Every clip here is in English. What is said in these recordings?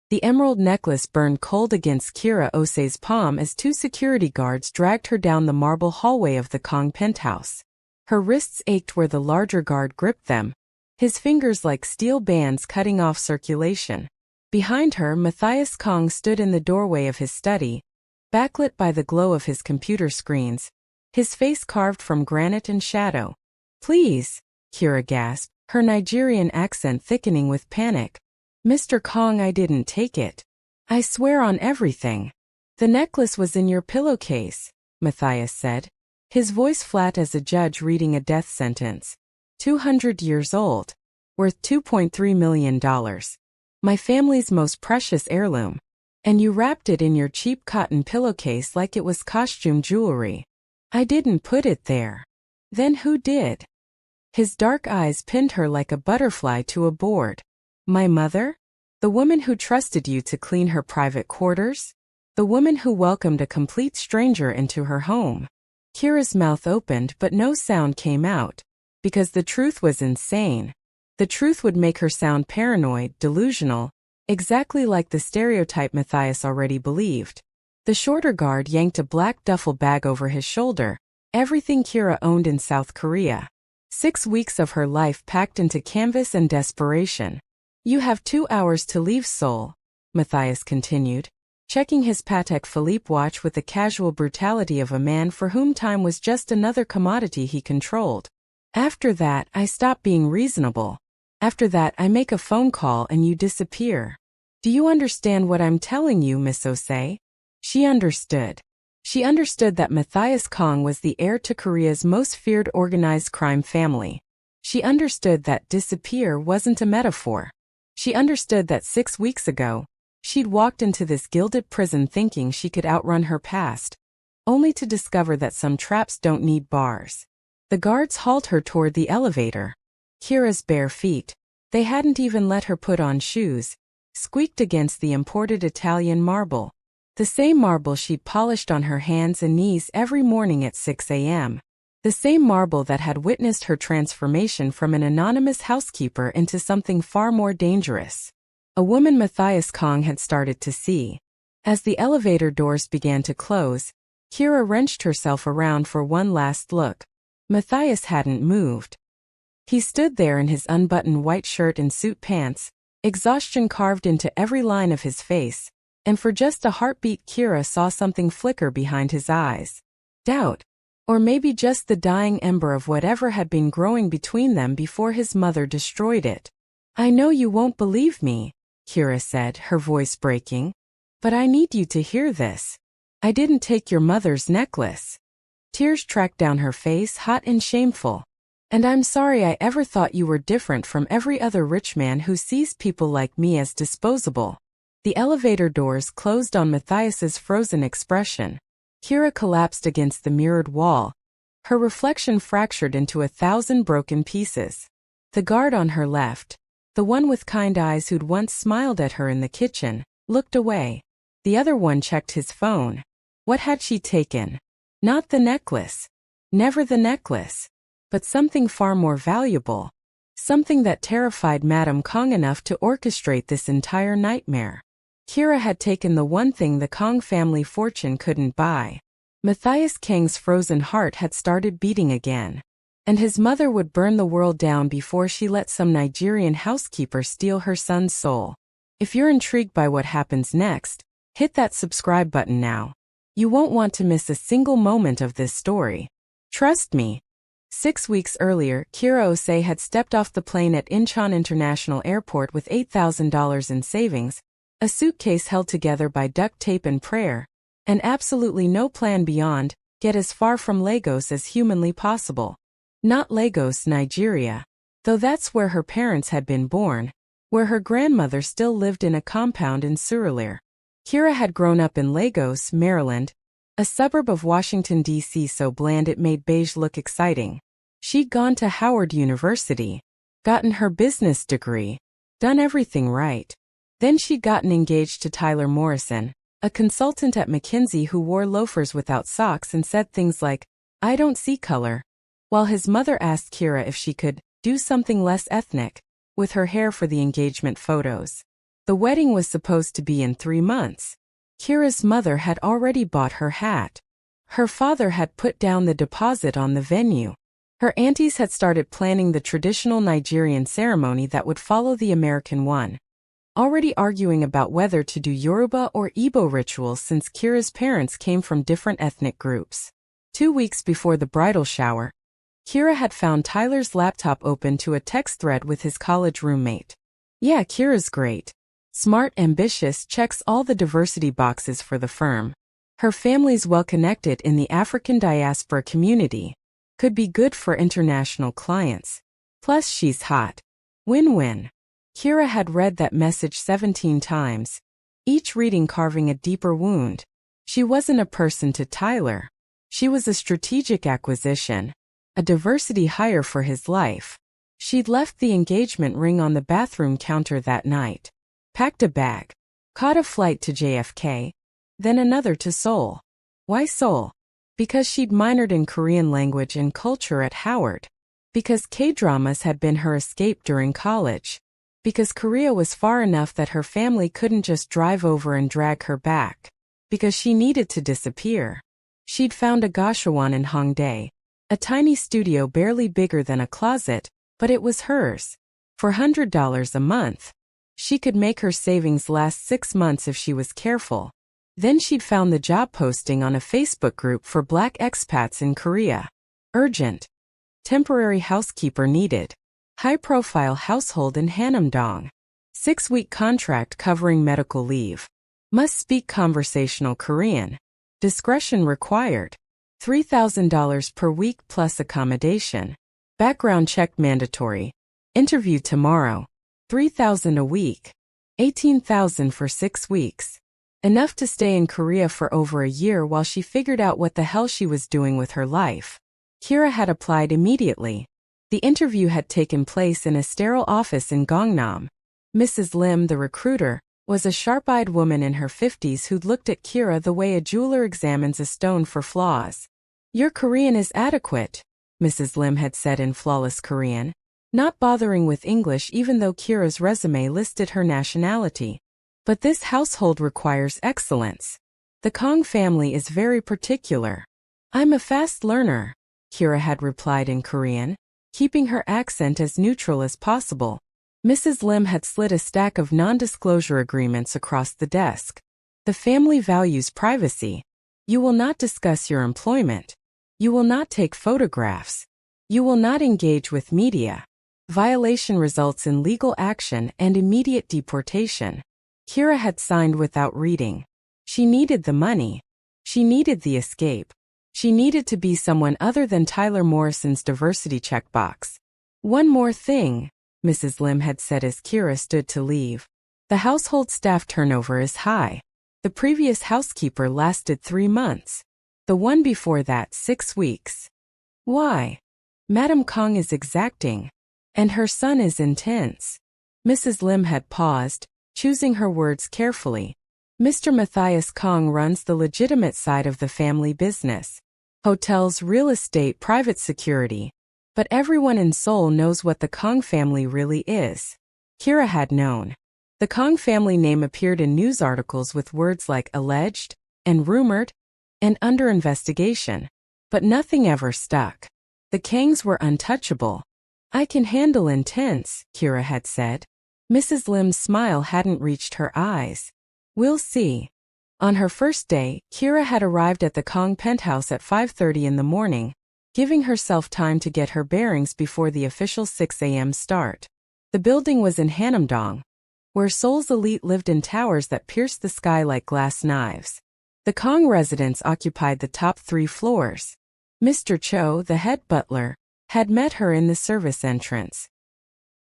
The emerald necklace burned cold against Kira Osei's palm as two security guards dragged her down the marble hallway of the Kang penthouse. Her wrists ached where the larger guard gripped them, his fingers like steel bands cutting off circulation. Behind her, Matthias Kang stood in the doorway of his study, backlit by the glow of his computer screens, his face carved from granite and shadow. "Please," Kira gasped, her Nigerian accent thickening with panic. "Mr. Kang, I didn't take it. I swear on everything." "The necklace was in your pillowcase," Matthias said, his voice flat as a judge reading a death sentence. 200 years old. Worth $2.3 million. My family's most precious heirloom. And you wrapped it in your cheap cotton pillowcase like it was costume jewelry. I didn't put it there. Then who did? His dark eyes pinned her like a butterfly to a board. My mother? The woman who trusted you to clean her private quarters? The woman who welcomed a complete stranger into her home? Kira's mouth opened but no sound came out, because the truth was insane. The truth would make her sound paranoid, delusional, exactly like the stereotype Matthias already believed. The shorter guard yanked a black duffel bag over his shoulder, everything Kira owned in South Korea. 6 weeks of her life packed into canvas and desperation. You have 2 hours to leave Seoul, Matthias continued, checking his Patek Philippe watch with the casual brutality of a man for whom time was just another commodity he controlled. After that, I stop being reasonable. After that, I make a phone call and you disappear. Do you understand what I'm telling you, Miss Osei? She understood. She understood that Matthias Kang was the heir to Korea's most feared organized crime family. She understood that disappear wasn't a metaphor. She understood that 6 weeks ago, she'd walked into this gilded prison thinking she could outrun her past, only to discover that some traps don't need bars. The guards hauled her toward the elevator. Kira's bare feet, they hadn't even let her put on shoes, squeaked against the imported Italian marble. The same marble she'd polished on her hands and knees every morning at 6 a.m. The same marble that had witnessed her transformation from an anonymous housekeeper into something far more dangerous. A woman Matthias Kang had started to see. As the elevator doors began to close, Kira wrenched herself around for one last look. Matthias hadn't moved. He stood there in his unbuttoned white shirt and suit pants, exhaustion carved into every line of his face, and for just a heartbeat Kira saw something flicker behind his eyes. Doubt. Or maybe just the dying ember of whatever had been growing between them before his mother destroyed it. I know you won't believe me, Kira said, her voice breaking. But I need you to hear this. I didn't take your mother's necklace. Tears tracked down her face, hot and shameful. And I'm sorry I ever thought you were different from every other rich man who sees people like me as disposable. The elevator doors closed on Matthias's frozen expression. Kira collapsed against the mirrored wall, her reflection fractured into 1,000 broken pieces. The guard on her left, the one with kind eyes who'd once smiled at her in the kitchen, looked away. The other one checked his phone. What had she taken? Not the necklace. Never the necklace. But something far more valuable. Something that terrified Madame Kang enough to orchestrate this entire nightmare. Kira had taken the one thing the Kang family fortune couldn't buy. Matthias Kang's frozen heart had started beating again. And his mother would burn the world down before she let some Nigerian housekeeper steal her son's soul. If you're intrigued by what happens next, hit that subscribe button now. You won't want to miss a single moment of this story. Trust me. 6 weeks earlier, Kira Osei had stepped off the plane at Incheon International Airport with $8,000 in savings, a suitcase held together by duct tape and prayer, and absolutely no plan beyond, get as far from Lagos as humanly possible. Not Lagos, Nigeria, though that's where her parents had been born, where her grandmother still lived in a compound in Surulere. Kira had grown up in Lagos, Maryland, a suburb of Washington, D.C. so bland it made beige look exciting. She'd gone to Howard University, gotten her business degree, done everything right. Then she'd gotten engaged to Tyler Morrison, a consultant at McKinsey who wore loafers without socks and said things like, "I don't see color," while his mother asked Kira if she could do something less ethnic with her hair for the engagement photos. The wedding was supposed to be in 3 months. Kira's mother had already bought her hat. Her father had put down the deposit on the venue. Her aunties had started planning the traditional Nigerian ceremony that would follow the American one, already arguing about whether to do Yoruba or Igbo rituals since Kira's parents came from different ethnic groups. 2 weeks before the bridal shower, Kira had found Tyler's laptop open to a text thread with his college roommate. Yeah, Kira's great. Smart, ambitious, checks all the diversity boxes for the firm. Her family's well-connected in the African diaspora community. Could be good for international clients. Plus she's hot. Win-win. Kira had read that message 17 times, each reading carving a deeper wound. She wasn't a person to Tyler. She was a strategic acquisition, a diversity hire for his life. She'd left the engagement ring on the bathroom counter that night, packed a bag, caught a flight to JFK, then another to Seoul. Why Seoul? Because she'd minored in Korean language and culture at Howard. Because K-dramas had been her escape during college. Because Korea was far enough that her family couldn't just drive over and drag her back. Because she needed to disappear. She'd found a Gashawon in Hongdae, a tiny studio barely bigger than a closet, but it was hers. For $100 a month. She could make her savings last 6 months if she was careful. Then she'd found the job posting on a Facebook group for Black expats in Korea. Urgent. Temporary housekeeper needed. High-profile household in Hanamdong. 6-week contract covering medical leave. Must speak conversational Korean. Discretion required. $3,000 per week plus accommodation. Background check mandatory. Interview tomorrow. $3,000 a week. $18,000 for 6 weeks. Enough to stay in Korea for over a year while she figured out what the hell she was doing with her life. Kira had applied immediately. The interview had taken place in a sterile office in Gangnam. Mrs. Lim, the recruiter, was a sharp-eyed woman in her 50s who'd looked at Kira the way a jeweler examines a stone for flaws. Your Korean is adequate, Mrs. Lim had said in flawless Korean, not bothering with English even though Kira's resume listed her nationality. But this household requires excellence. The Kang family is very particular. I'm a fast learner, Kira had replied in Korean, keeping her accent as neutral as possible. Mrs. Lim had slid a stack of non-disclosure agreements across the desk. The family values privacy. You will not discuss your employment. You will not take photographs. You will not engage with media. Violation results in legal action and immediate deportation. Kira had signed without reading. She needed the money. She needed the escape. She needed to be someone other than Tyler Morrison's diversity checkbox. One more thing, Mrs. Lim had said as Kira stood to leave. The household staff turnover is high. The previous housekeeper lasted 3 months. The one before that 6 weeks. Why? Madam Kang is exacting. And her son is intense. Mrs. Lim had paused, choosing her words carefully. Mr. Matthias Kang runs the legitimate side of the family business. Hotels, real estate, private security. But everyone in Seoul knows what the Kang family really is. Kira had known. The Kang family name appeared in news articles with words like alleged, and rumored, and under investigation. But nothing ever stuck. The Kangs were untouchable. I can handle intense, Kira had said. Mrs. Lim's smile hadn't reached her eyes. We'll see. On her first day, Kira had arrived at the Kang penthouse at 5:30 in the morning, giving herself time to get her bearings before the official 6 a.m. start. The building was in Hanamdong, where Seoul's elite lived in towers that pierced the sky like glass knives. The Kang residents occupied the top 3 floors. Mr. Cho, the head butler, had met her in the service entrance.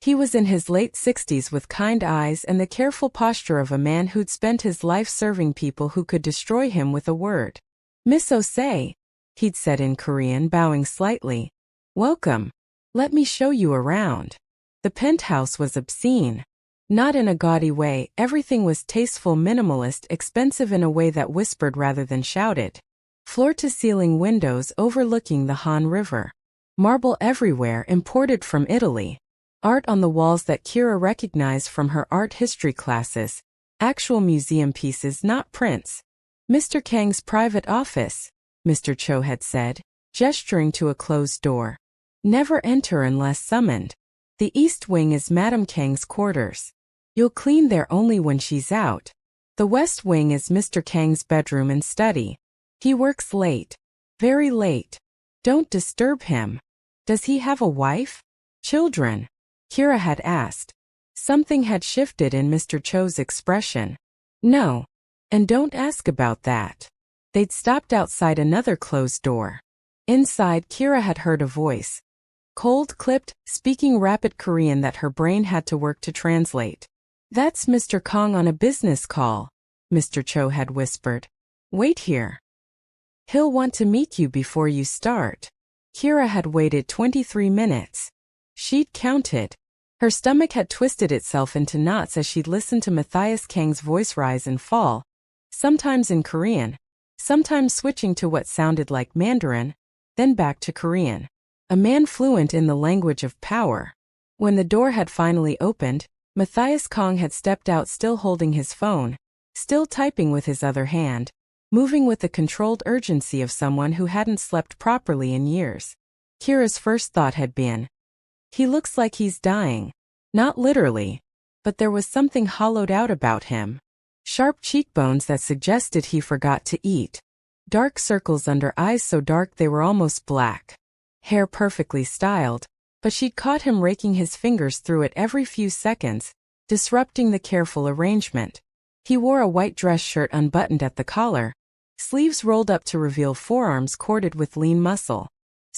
He was in his late 60s with kind eyes and the careful posture of a man who'd spent his life serving people who could destroy him with a word. Miss Osei, he'd said in Korean, bowing slightly. Welcome. Let me show you around. The penthouse was obscene. Not in a gaudy way, everything was tasteful, minimalist, expensive in a way that whispered rather than shouted. Floor-to-ceiling windows overlooking the Han River. Marble everywhere, imported from Italy. Art on the walls that Kira recognized from her art history classes. Actual museum pieces, not prints. Mr. Kang's private office, Mr. Cho had said, gesturing to a closed door. Never enter unless summoned. The east wing is Madame Kang's quarters. You'll clean there only when she's out. The west wing is Mr. Kang's bedroom and study. He works late. Very late. Don't disturb him. Does he have a wife? Children? Kira had asked. Something had shifted in Mr. Cho's expression. No. And don't ask about that. They'd stopped outside another closed door. Inside, Kira had heard a voice. Cold-clipped, speaking rapid Korean that her brain had to work to translate. That's Mr. Kang on a business call, Mr. Cho had whispered. Wait here. He'll want to meet you before you start. Kira had waited 23 minutes. She'd counted. Her stomach had twisted itself into knots as she'd listened to Matthias Kang's voice rise and fall, sometimes in Korean, sometimes switching to what sounded like Mandarin, then back to Korean. A man fluent in the language of power. When the door had finally opened, Matthias Kang had stepped out, still holding his phone, still typing with his other hand, moving with the controlled urgency of someone who hadn't slept properly in years. Kira's first thought had been, he looks like he's dying. Not literally, but there was something hollowed out about him. Sharp cheekbones that suggested he forgot to eat. Dark circles under eyes so dark they were almost black. Hair perfectly styled, but she'd caught him raking his fingers through it every few seconds, disrupting the careful arrangement. He wore a white dress shirt unbuttoned at the collar, sleeves rolled up to reveal forearms corded with lean muscle.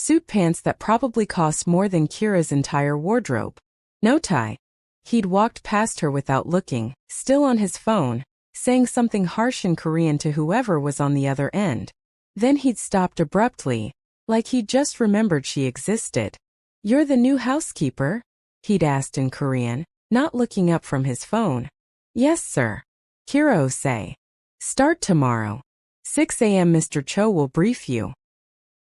Suit pants that probably cost more than Kira's entire wardrobe. No tie. He'd walked past her without looking, still on his phone, saying something harsh in Korean to whoever was on the other end. Then he'd stopped abruptly, like he'd just remembered she existed. You're the new housekeeper? He'd asked in Korean, not looking up from his phone. Yes, sir. Kira say. Start tomorrow. 6 a.m. Mr. Cho will brief you.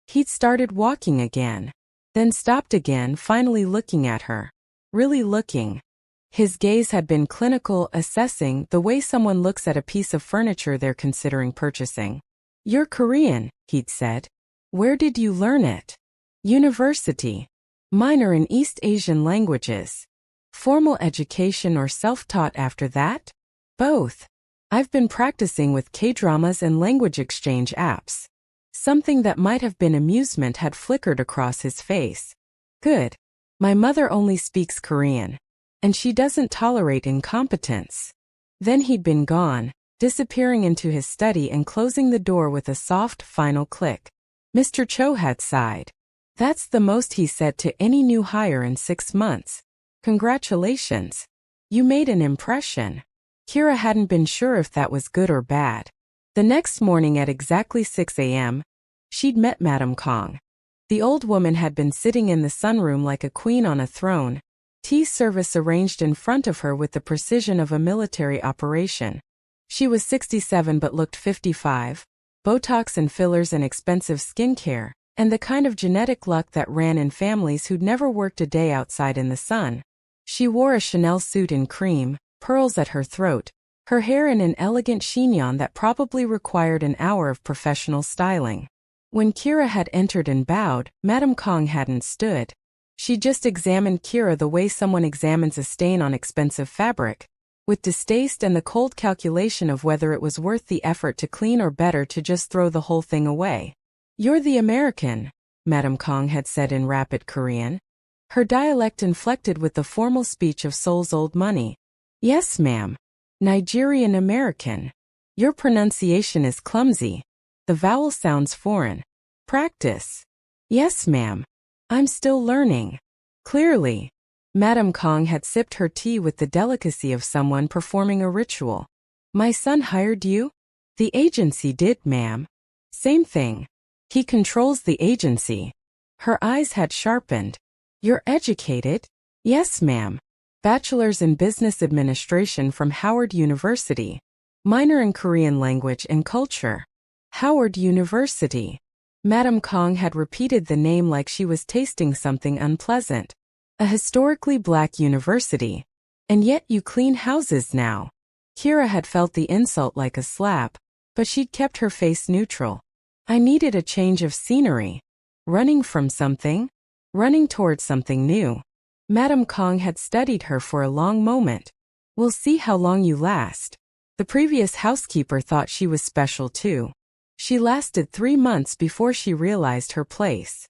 He'd started walking again, then stopped again, finally looking at her. Really looking. His gaze had been clinical, assessing the way someone looks at a piece of furniture they're considering purchasing. You're Korean, he'd said. Where did you learn it? University. Minor in East Asian languages. Formal education or self-taught after that? Both. I've been practicing with K-dramas and language exchange apps. Something that might have been amusement had flickered across his face. Good. My mother only speaks Korean. And she doesn't tolerate incompetence. Then he'd been gone, disappearing into his study and closing the door with a soft, final click. Mr. Cho had sighed. That's the most he said to any new hire in 6 months. Congratulations. You made an impression. Kira hadn't been sure if that was good or bad. The next morning at exactly 6 a.m., she'd met Madame Kang. The old woman had been sitting in the sunroom like a queen on a throne, tea service arranged in front of her with the precision of a military operation. She was 67 but looked 55, Botox and fillers and expensive skincare, and the kind of genetic luck that ran in families who'd never worked a day outside in the sun. She wore a Chanel suit in cream, pearls at her throat, her hair in an elegant chignon that probably required an hour of professional styling. When Kira had entered and bowed, Madame Kang hadn't stood. She just examined Kira the way someone examines a stain on expensive fabric, with distaste and the cold calculation of whether it was worth the effort to clean or better to just throw the whole thing away. You're the American, Madame Kang had said in rapid Korean. Her dialect inflected with the formal speech of Seoul's old money. Yes, ma'am. Nigerian American. Your pronunciation is clumsy. The vowel sounds foreign. Practice. Yes, ma'am. I'm still learning. Clearly. Madame Kang had sipped her tea with the delicacy of someone performing a ritual. My son hired you? The agency did, ma'am. Same thing. He controls the agency. Her eyes had sharpened. You're educated? Yes, ma'am. Bachelor's in Business Administration from Howard University. Minor in Korean language and culture. Howard University. Madame Kang had repeated the name like she was tasting something unpleasant. A historically black university. And yet you clean houses now. Kira had felt the insult like a slap, but she'd kept her face neutral. I needed a change of scenery. Running from something? Running towards something new. Madame Kang had studied her for a long moment. We'll see how long you last. The previous housekeeper thought she was special too. She lasted 3 months before she realized her place.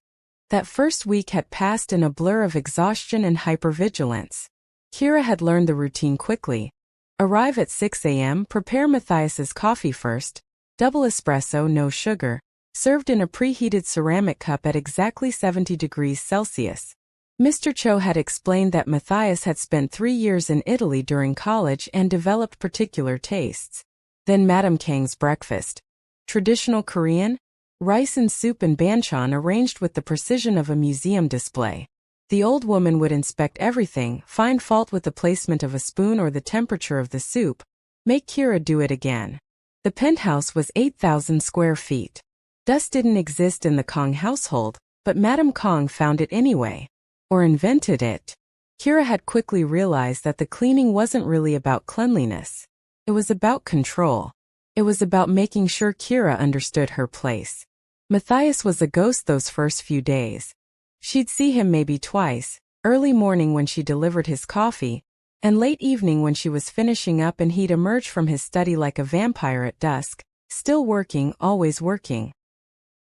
That first week had passed in a blur of exhaustion and hypervigilance. Kira had learned the routine quickly. Arrive at 6 a.m., prepare Matthias's coffee first, double espresso, no sugar, served in a preheated ceramic cup at exactly 70 degrees Celsius. Mr. Cho had explained that Matthias had spent 3 years in Italy during college and developed particular tastes. Then Madame Kang's breakfast. Traditional Korean? Rice and soup and banchan arranged with the precision of a museum display. The old woman would inspect everything, find fault with the placement of a spoon or the temperature of the soup, make Kira do it again. The penthouse was 8,000 square feet. Dust didn't exist in the Kang household, but Madame Kang found it anyway. Or invented it. Kira had quickly realized that the cleaning wasn't really about cleanliness. It was about control. It was about making sure Kira understood her place. Matthias was a ghost those first few days. She'd see him maybe twice, early morning when she delivered his coffee, and late evening when she was finishing up and he'd emerge from his study like a vampire at dusk, still working, always working.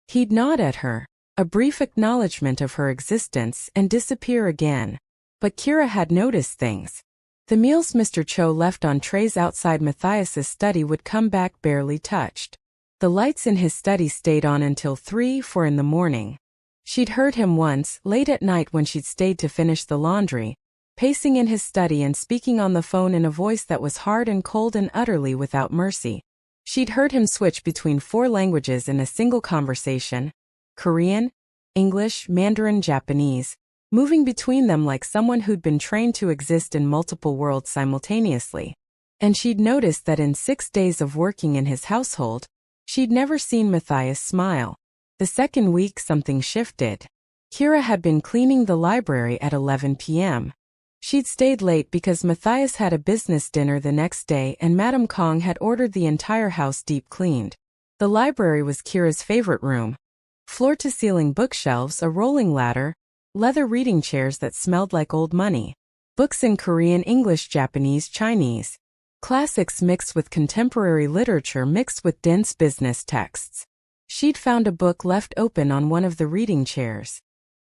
He'd nod at her, a brief acknowledgement of her existence, and disappear again. But Kira had noticed things. The meals Mr. Cho left on trays outside Matthias's study would come back barely touched. The lights in his study stayed on until 3-4 in the morning. She'd heard him once, late at night when she'd stayed to finish the laundry, pacing in his study and speaking on the phone in a voice that was hard and cold and utterly without mercy. She'd heard him switch between 4 languages in a single conversation: Korean, English, Mandarin, Japanese, moving between them like someone who'd been trained to exist in multiple worlds simultaneously. And she'd noticed that in 6 days of working in his household, she'd never seen Matthias smile. The second week something shifted. Kira had been cleaning the library at 11 p.m. She'd stayed late because Matthias had a business dinner the next day and Madame Kang had ordered the entire house deep cleaned. The library was Kira's favorite room. Floor-to-ceiling bookshelves, a rolling ladder, leather reading chairs that smelled like old money. Books in Korean, English, Japanese, Chinese. Classics mixed with contemporary literature mixed with dense business texts. She'd found a book left open on one of the reading chairs.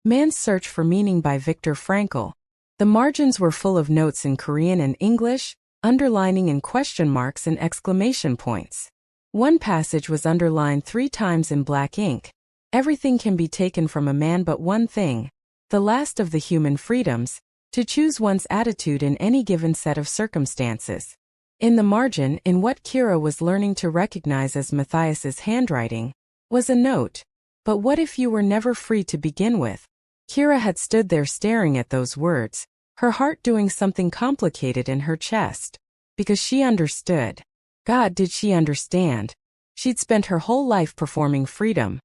Man's Search for Meaning by Viktor Frankl. The margins were full of notes in Korean and English, underlining in question marks and exclamation points. One passage was underlined 3 times in black ink. Everything can be taken from a man but one thing, the last of the human freedoms, to choose one's attitude in any given set of circumstances. In the margin, in what Kira was learning to recognize as Matthias's handwriting, was a note. But what if you were never free to begin with? Kira had stood there staring at those words, her heart doing something complicated in her chest. Because she understood. God, did she understand? She'd spent her whole life performing freedom.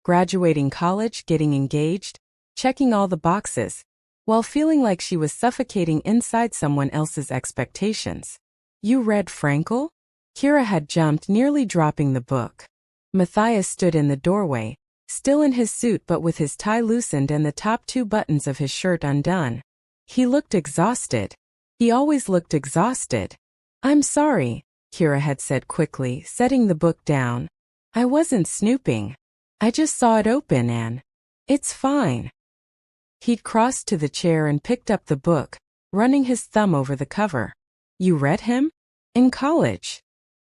Graduating college, getting engaged, checking all the boxes, while feeling like she was suffocating inside someone else's expectations. You read Frankl? Kira had jumped, nearly dropping the book. Matthias stood in the doorway, still in his suit but with his tie loosened and the top 2 buttons of his shirt undone. He looked exhausted. He always looked exhausted. I'm sorry, Kira had said quickly, setting the book down. I wasn't snooping. I just saw it open and... It's fine. He'd crossed to the chair and picked up the book, running his thumb over the cover. You read him? In college.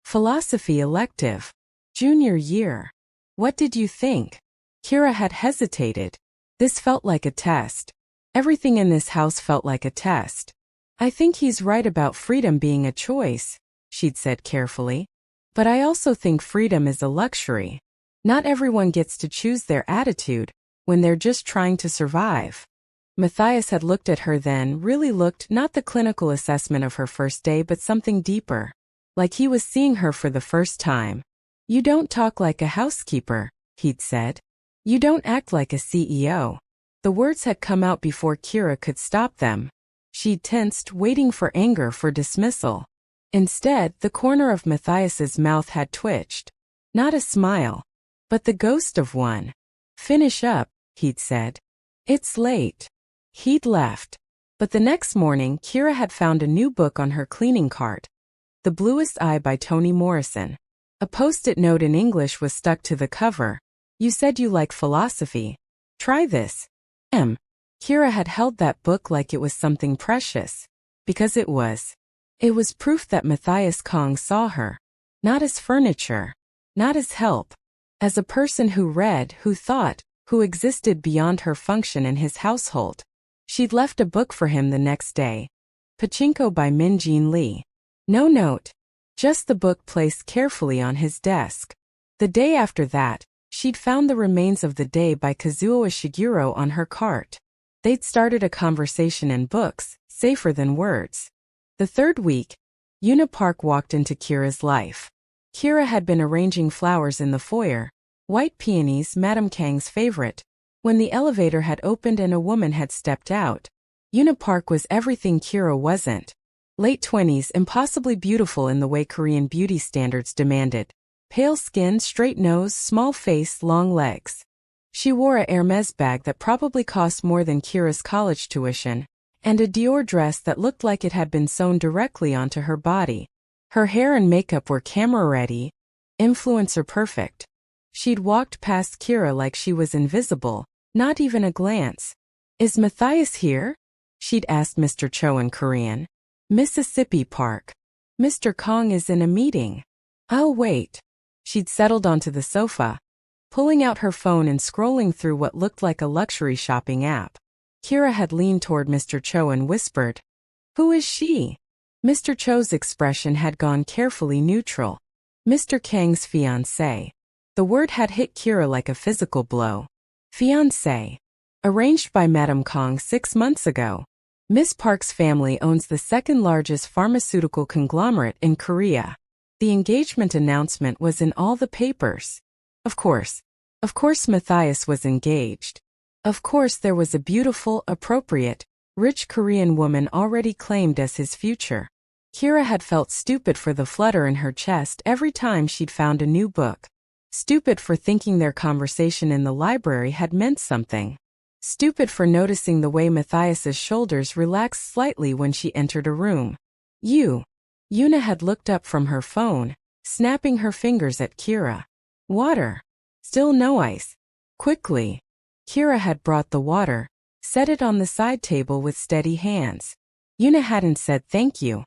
Philosophy elective. Junior year. What did you think? Kira had hesitated. This felt like a test. Everything in this house felt like a test. I think he's right about freedom being a choice, she'd said carefully. But I also think freedom is a luxury. Not everyone gets to choose their attitude when they're just trying to survive. Matthias had looked at her then, really looked, not the clinical assessment of her first day but something deeper. Like he was seeing her for the first time. You don't talk like a housekeeper, he'd said. You don't act like a CEO. The words had come out before Kira could stop them. She'd tensed, waiting for anger, for dismissal. Instead, the corner of Matthias's mouth had twitched. Not a smile, but the ghost of one. "Finish up," he'd said. "It's late." He'd left. But the next morning, Kira had found a new book on her cleaning cart. The Bluest Eye by Toni Morrison. A post-it note in English was stuck to the cover. "You said you like philosophy. Try this." Kira had held that book like it was something precious. Because it was. It was proof that Matthias Kang saw her. Not as furniture. Not as help. As a person who read, who thought, who existed beyond her function in his household. She'd left a book for him the next day. Pachinko by Min Jin Lee. No note. Just the book placed carefully on his desk. The day after that, she'd found the remains of The Day by Kazuo Ishiguro on her cart. They'd started a conversation in books, safer than words. The third week, Yuna Park walked into Kira's life. Kira had been arranging flowers in the foyer, white peonies, Madame Kang's favorite, when the elevator had opened and a woman had stepped out. Yuna Park was everything Kira wasn't. Late 20s, impossibly beautiful in the way Korean beauty standards demanded. Pale skin, straight nose, small face, long legs. She wore a Hermes bag that probably cost more than Kira's college tuition, and a Dior dress that looked like it had been sewn directly onto her body. Her hair and makeup were camera-ready, influencer perfect. She'd walked past Kira like she was invisible, not even a glance. "Is Matthias here?" she'd asked Mr. Cho in Korean. "Mississippi Park. Mr. Kang is in a meeting. I'll wait." She'd settled onto the sofa, pulling out her phone and scrolling through what looked like a luxury shopping app. Kira had leaned toward Mr. Cho and whispered, "Who is she?" Mr. Cho's expression had gone carefully neutral. "Mr. Kang's fiancé." The word had hit Kira like a physical blow. Fiancé. Arranged by Madame Kang 6 months ago. Miss Park's family owns the second-largest pharmaceutical conglomerate in Korea. The engagement announcement was in all the papers. Of course Matthias was engaged. Of course there was a beautiful, appropriate, rich Korean woman already claimed as his future. Kira had felt stupid for the flutter in her chest every time she'd found a new book. Stupid for thinking their conversation in the library had meant something. Stupid for noticing the way Matthias's shoulders relaxed slightly when she entered a room. Yuna had looked up from her phone, snapping her fingers at Kira. "Water." "Still no ice." Quickly. Kira had brought the water, set it on the side table with steady hands. Yuna hadn't said thank you.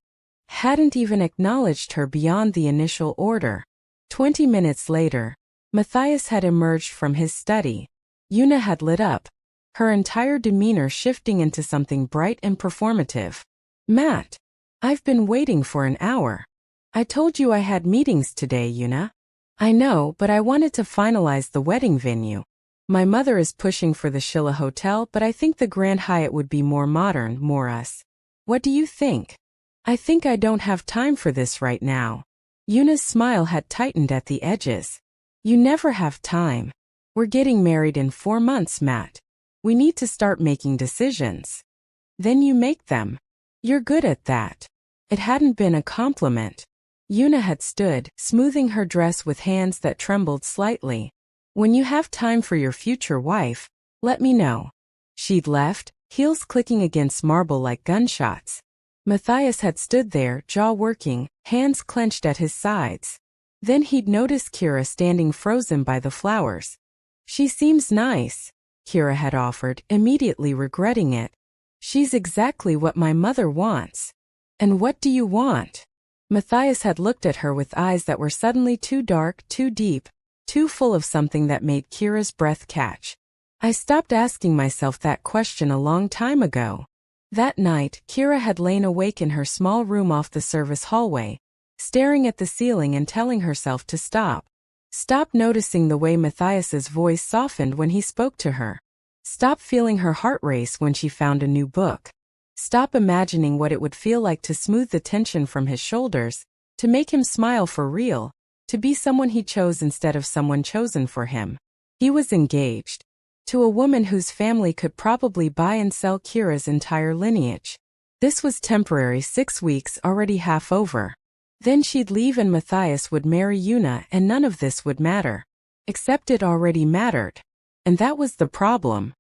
Hadn't even acknowledged her beyond the initial order. 20 minutes later, Matthias had emerged from his study. Yuna had lit up, her entire demeanor shifting into something bright and performative. "Matt, I've been waiting for an hour. I told you I had meetings today, Yuna." "I know, but I wanted to finalize the wedding venue. My mother is pushing for the Shilla Hotel, but I think the Grand Hyatt would be more modern, more us. What do you think?" "I think I don't have time for this right now." Yuna's smile had tightened at the edges. "You never have time. We're getting married in 4 months, Matt. We need to start making decisions. Then you make them. You're good at that." It hadn't been a compliment. Yuna had stood, smoothing her dress with hands that trembled slightly. "When you have time for your future wife, let me know." She'd left, heels clicking against marble like gunshots. Matthias had stood there, jaw working, hands clenched at his sides. Then he'd noticed Kira standing frozen by the flowers. "She seems nice," Kira had offered, immediately regretting it. "She's exactly what my mother wants." "And what do you want?" Matthias had looked at her with eyes that were suddenly too dark, too deep, too full of something that made Kira's breath catch. "I stopped asking myself that question a long time ago." That night, Kira had lain awake in her small room off the service hallway, staring at the ceiling and telling herself to stop. Stop noticing the way Matthias's voice softened when he spoke to her. Stop feeling her heart race when she found a new book. Stop imagining what it would feel like to smooth the tension from his shoulders, to make him smile for real, to be someone he chose instead of someone chosen for him. He was engaged. To a woman whose family could probably buy and sell Kira's entire lineage. This was temporary, 6 weeks already half over. Then she'd leave and Matthias would marry Yuna and none of this would matter. Except it already mattered. And that was the problem.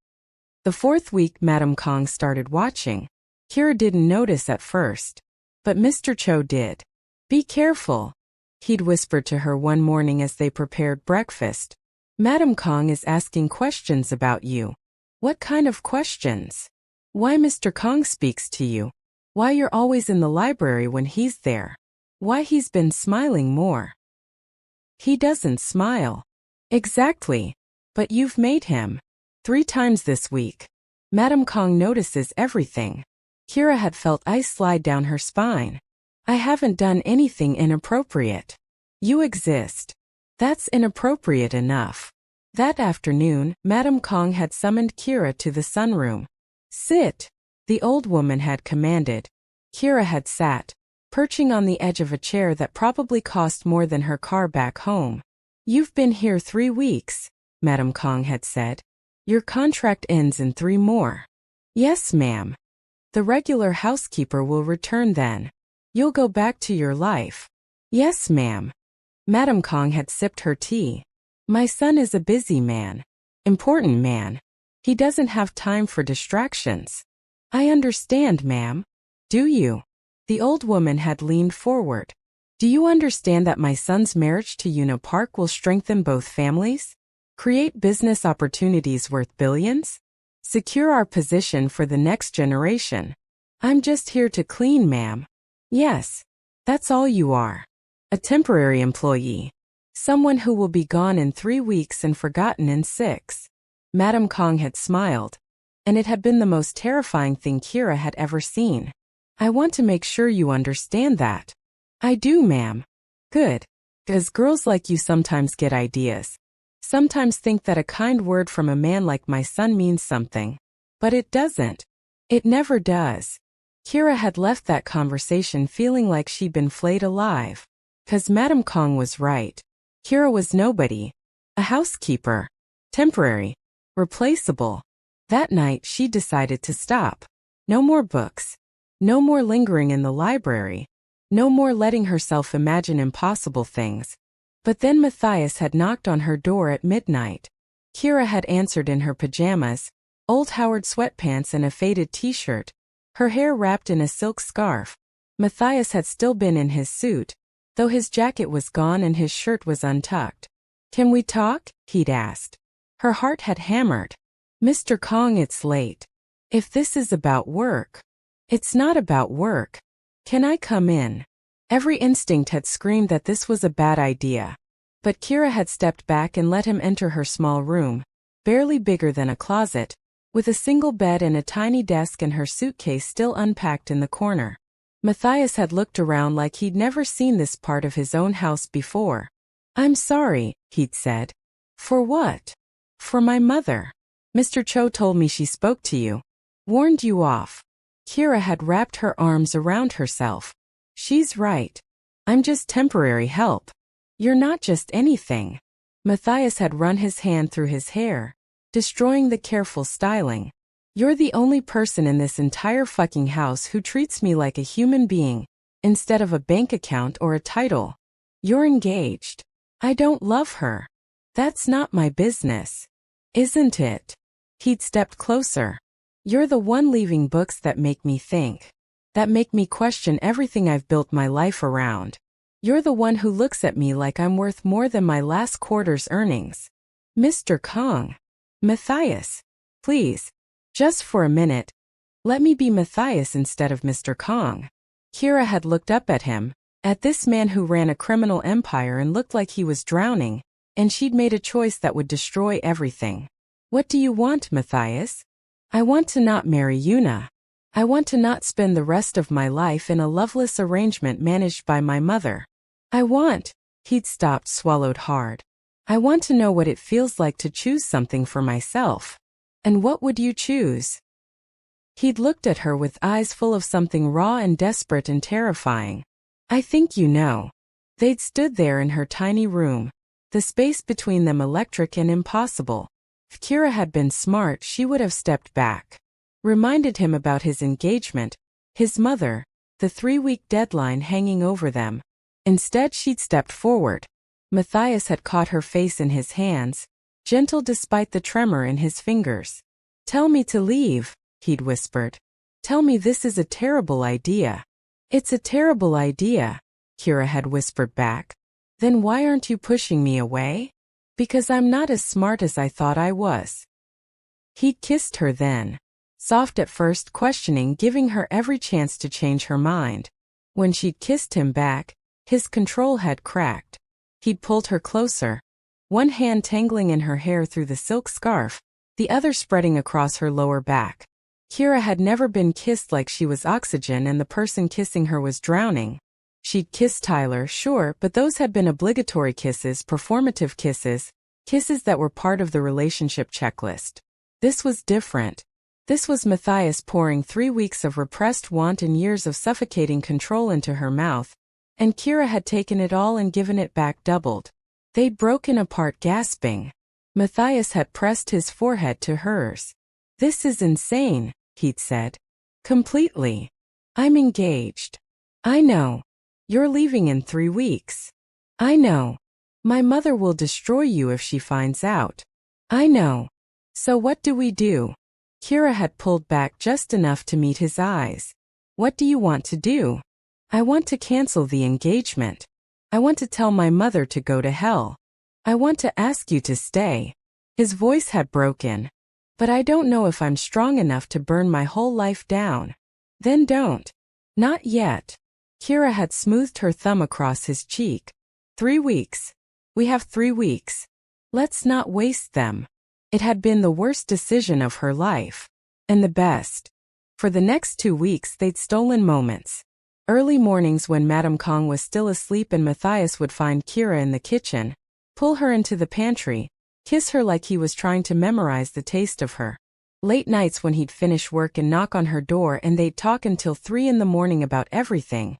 The 4th week Madame Kang started watching. Kira didn't notice at first. But Mr. Cho did. "Be careful," he'd whispered to her one morning as they prepared breakfast. "Madame Kang is asking questions about you." "What kind of questions?" "Why Mr. Kang speaks to you. Why you're always in the library when he's there. Why he's been smiling more." "He doesn't smile." "Exactly. But you've made him. 3 times this week." Madame Kang notices everything. Kira had felt ice slide down her spine. "I haven't done anything inappropriate." "You exist. That's inappropriate enough." That afternoon, Madame Kang had summoned Kira to the sunroom. "Sit," the old woman had commanded. Kira had sat, perching on the edge of a chair that probably cost more than her car back home. "You've been here 3 weeks, Madame Kang had said. "Your contract ends in 3 more. "Yes, ma'am. The regular housekeeper will return then. You'll go back to your life." "Yes, ma'am." Madame Kang had sipped her tea. "My son is a busy man. Important man. He doesn't have time for distractions." "I understand, ma'am." "Do you?" The old woman had leaned forward. "Do you understand that my son's marriage to Yuna Park will strengthen both families? Create business opportunities worth billions? Secure our position for the next generation? I'm just here to clean, ma'am." "Yes. That's all you are. A temporary employee. Someone who will be gone in 3 weeks and forgotten in 6. Madame Kang had smiled. And it had been the most terrifying thing Kira had ever seen. "I want to make sure you understand that." "I do, ma'am." "Good. 'Cause girls like you sometimes get ideas. Sometimes think that a kind word from a man like my son means something. But it doesn't. It never does." Kira had left that conversation feeling like she'd been flayed alive. 'Cause Madame Kang was right. Kira was nobody. A housekeeper. Temporary. Replaceable. That night she decided to stop. No more books. No more lingering in the library. No more letting herself imagine impossible things. But then Matthias had knocked on her door at midnight. Kira had answered in her pajamas, old Howard sweatpants and a faded t-shirt, her hair wrapped in a silk scarf. Matthias had still been in his suit, though his jacket was gone and his shirt was untucked. "Can we talk?" he'd asked. Her heart had hammered. "Mr. Kang, it's late. If this is about work." "It's not about work. Can I come in?" Every instinct had screamed that this was a bad idea. But Kira had stepped back and let him enter her small room, barely bigger than a closet, with a single bed and a tiny desk and her suitcase still unpacked in the corner. Matthias had looked around like he'd never seen this part of his own house before. "I'm sorry," he'd said. "For what?" "For my mother. Mr. Cho told me she spoke to you. Warned you off." Kira had wrapped her arms around herself. "She's right. I'm just temporary help. You're not just anything." Matthias had run his hand through his hair, destroying the careful styling. "You're the only person in this entire fucking house who treats me like a human being, instead of a bank account or a title. You're engaged. I don't love her. That's not my business. Isn't it?" He'd stepped closer. "You're the one leaving books that make me think. That make me question everything I've built my life around. You're the one who looks at me like I'm worth more than my last quarter's earnings." "Mr. Kang." "Matthias. Please. Just for a minute. Let me be Matthias instead of Mr. Kang." Kira had looked up at him, at this man who ran a criminal empire and looked like he was drowning, and she'd made a choice that would destroy everything. "What do you want, Matthias?" "I want to not marry Yuna. I want to not spend the rest of my life in a loveless arrangement managed by my mother. I want," he'd stopped, swallowed hard. "I want to know what it feels like to choose something for myself." "And what would you choose?" He'd looked at her with eyes full of something raw and desperate and terrifying. "I think you know." They'd stood there in her tiny room, the space between them electric and impossible. If Kira had been smart, she would have stepped back. Reminded him about his engagement, his mother, the 3-week deadline hanging over them. Instead, she'd stepped forward. Matthias had caught her face in his hands, gentle despite the tremor in his fingers. "Tell me to leave," he'd whispered. "Tell me this is a terrible idea." "It's a terrible idea," Kira had whispered back. "Then why aren't you pushing me away?" "Because I'm not as smart as I thought I was." He'd kissed her then. Soft at first, questioning, giving her every chance to change her mind. When she'd kissed him back, his control had cracked. He'd pulled her closer, one hand tangling in her hair through the silk scarf, the other spreading across her lower back. Kira had never been kissed like she was oxygen and the person kissing her was drowning. She'd kissed Tyler, sure, but those had been obligatory kisses, performative kisses, kisses that were part of the relationship checklist. This was different. This was Matthias pouring 3 weeks of repressed want and years of suffocating control into her mouth, and Kira had taken it all and given it back doubled. They'd broken apart, gasping. Matthias had pressed his forehead to hers. "This is insane," he'd said. "Completely. I'm engaged." "I know. You're leaving in 3 weeks." "I know. My mother will destroy you if she finds out." "I know. So what do we do?" Kira had pulled back just enough to meet his eyes. "What do you want to do?" "I want to cancel the engagement. I want to tell my mother to go to hell. I want to ask you to stay." His voice had broken. "But I don't know if I'm strong enough to burn my whole life down." "Then don't." "Not yet." Kira had smoothed her thumb across his cheek. 3 weeks. We have 3 weeks. Let's not waste them." It had been the worst decision of her life. And the best. For the next 2 weeks they'd stolen moments. Early mornings when Madame Kang was still asleep and Matthias would find Kira in the kitchen, pull her into the pantry, kiss her like he was trying to memorize the taste of her. Late nights when he'd finish work and knock on her door and they'd talk until 3 in the morning about everything.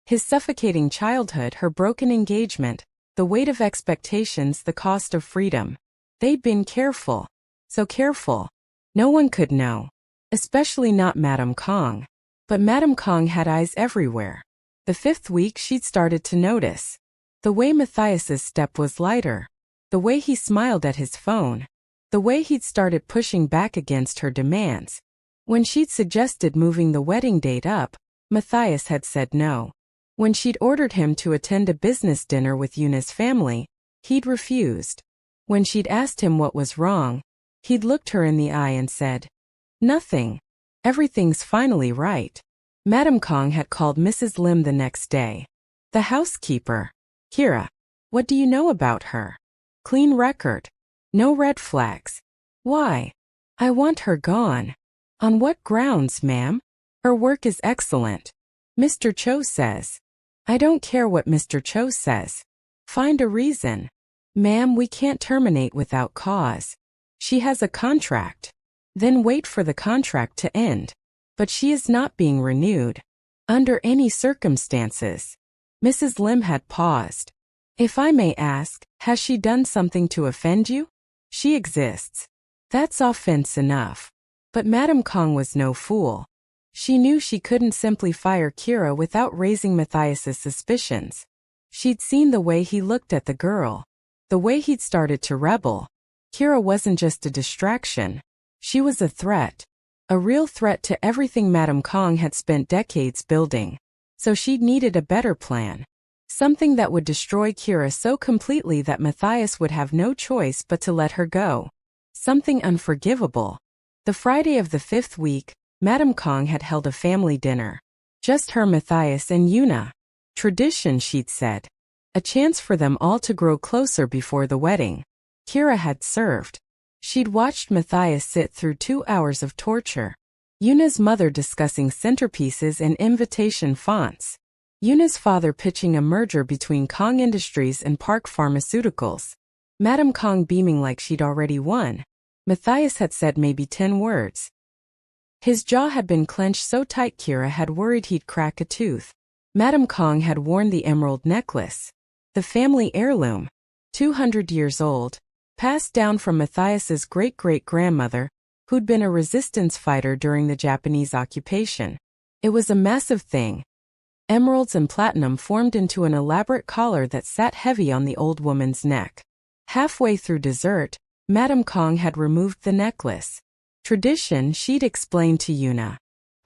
His suffocating childhood, her broken engagement, the weight of expectations, the cost of freedom. They'd been careful. So careful. No one could know. Especially not Madame Kang. But Madame Kang had eyes everywhere. The 5th week she'd started to notice. The way Matthias's step was lighter. The way he smiled at his phone. The way he'd started pushing back against her demands. When she'd suggested moving the wedding date up, Matthias had said no. When she'd ordered him to attend a business dinner with Yuna's family, he'd refused. When she'd asked him what was wrong, he'd looked her in the eye and said, "Nothing. Everything's finally right." Madame Kang had called Mrs. Lim the next day. "The housekeeper. Kira. What do you know about her? Clean record. No red flags. Why? I want her gone." "On what grounds, ma'am? Her work is excellent. Mr. Cho says." "I don't care what Mr. Cho says. Find a reason." "Ma'am, we can't terminate without cause. She has a contract." "Then wait for the contract to end." "But she is not being renewed. Under any circumstances." Mrs. Lim had paused. "If I may ask, has she done something to offend you?" "She exists. That's offense enough." But Madame Kang was no fool. She knew she couldn't simply fire Kira without raising Matthias's suspicions. She'd seen the way he looked at the girl. The way he'd started to rebel. Kira wasn't just a distraction. She was a threat. A real threat to everything Madame Kang had spent decades building. So she'd needed a better plan. Something that would destroy Kira so completely that Matthias would have no choice but to let her go. Something unforgivable. The Friday of the 5th week, Madame Kang had held a family dinner. Just her, Matthias, and Yuna. Tradition, she'd said. A chance for them all to grow closer before the wedding. Kira had served. She'd watched Matthias sit through 2 hours of torture. Yuna's mother discussing centerpieces and invitation fonts. Yuna's father pitching a merger between Kang Industries and Park Pharmaceuticals. Madame Kang beaming like she'd already won. Matthias had said maybe 10 words. His jaw had been clenched so tight Kira had worried he'd crack a tooth. Madame Kang had worn the emerald necklace. The family heirloom. 200 years old. passed down from Matthias's great-great-grandmother, who'd been a resistance fighter during the Japanese occupation. It was a massive thing. Emeralds and platinum formed into an elaborate collar that sat heavy on the old woman's neck. Halfway through dessert, Madame Kang had removed the necklace. Tradition, she'd explained to Yuna.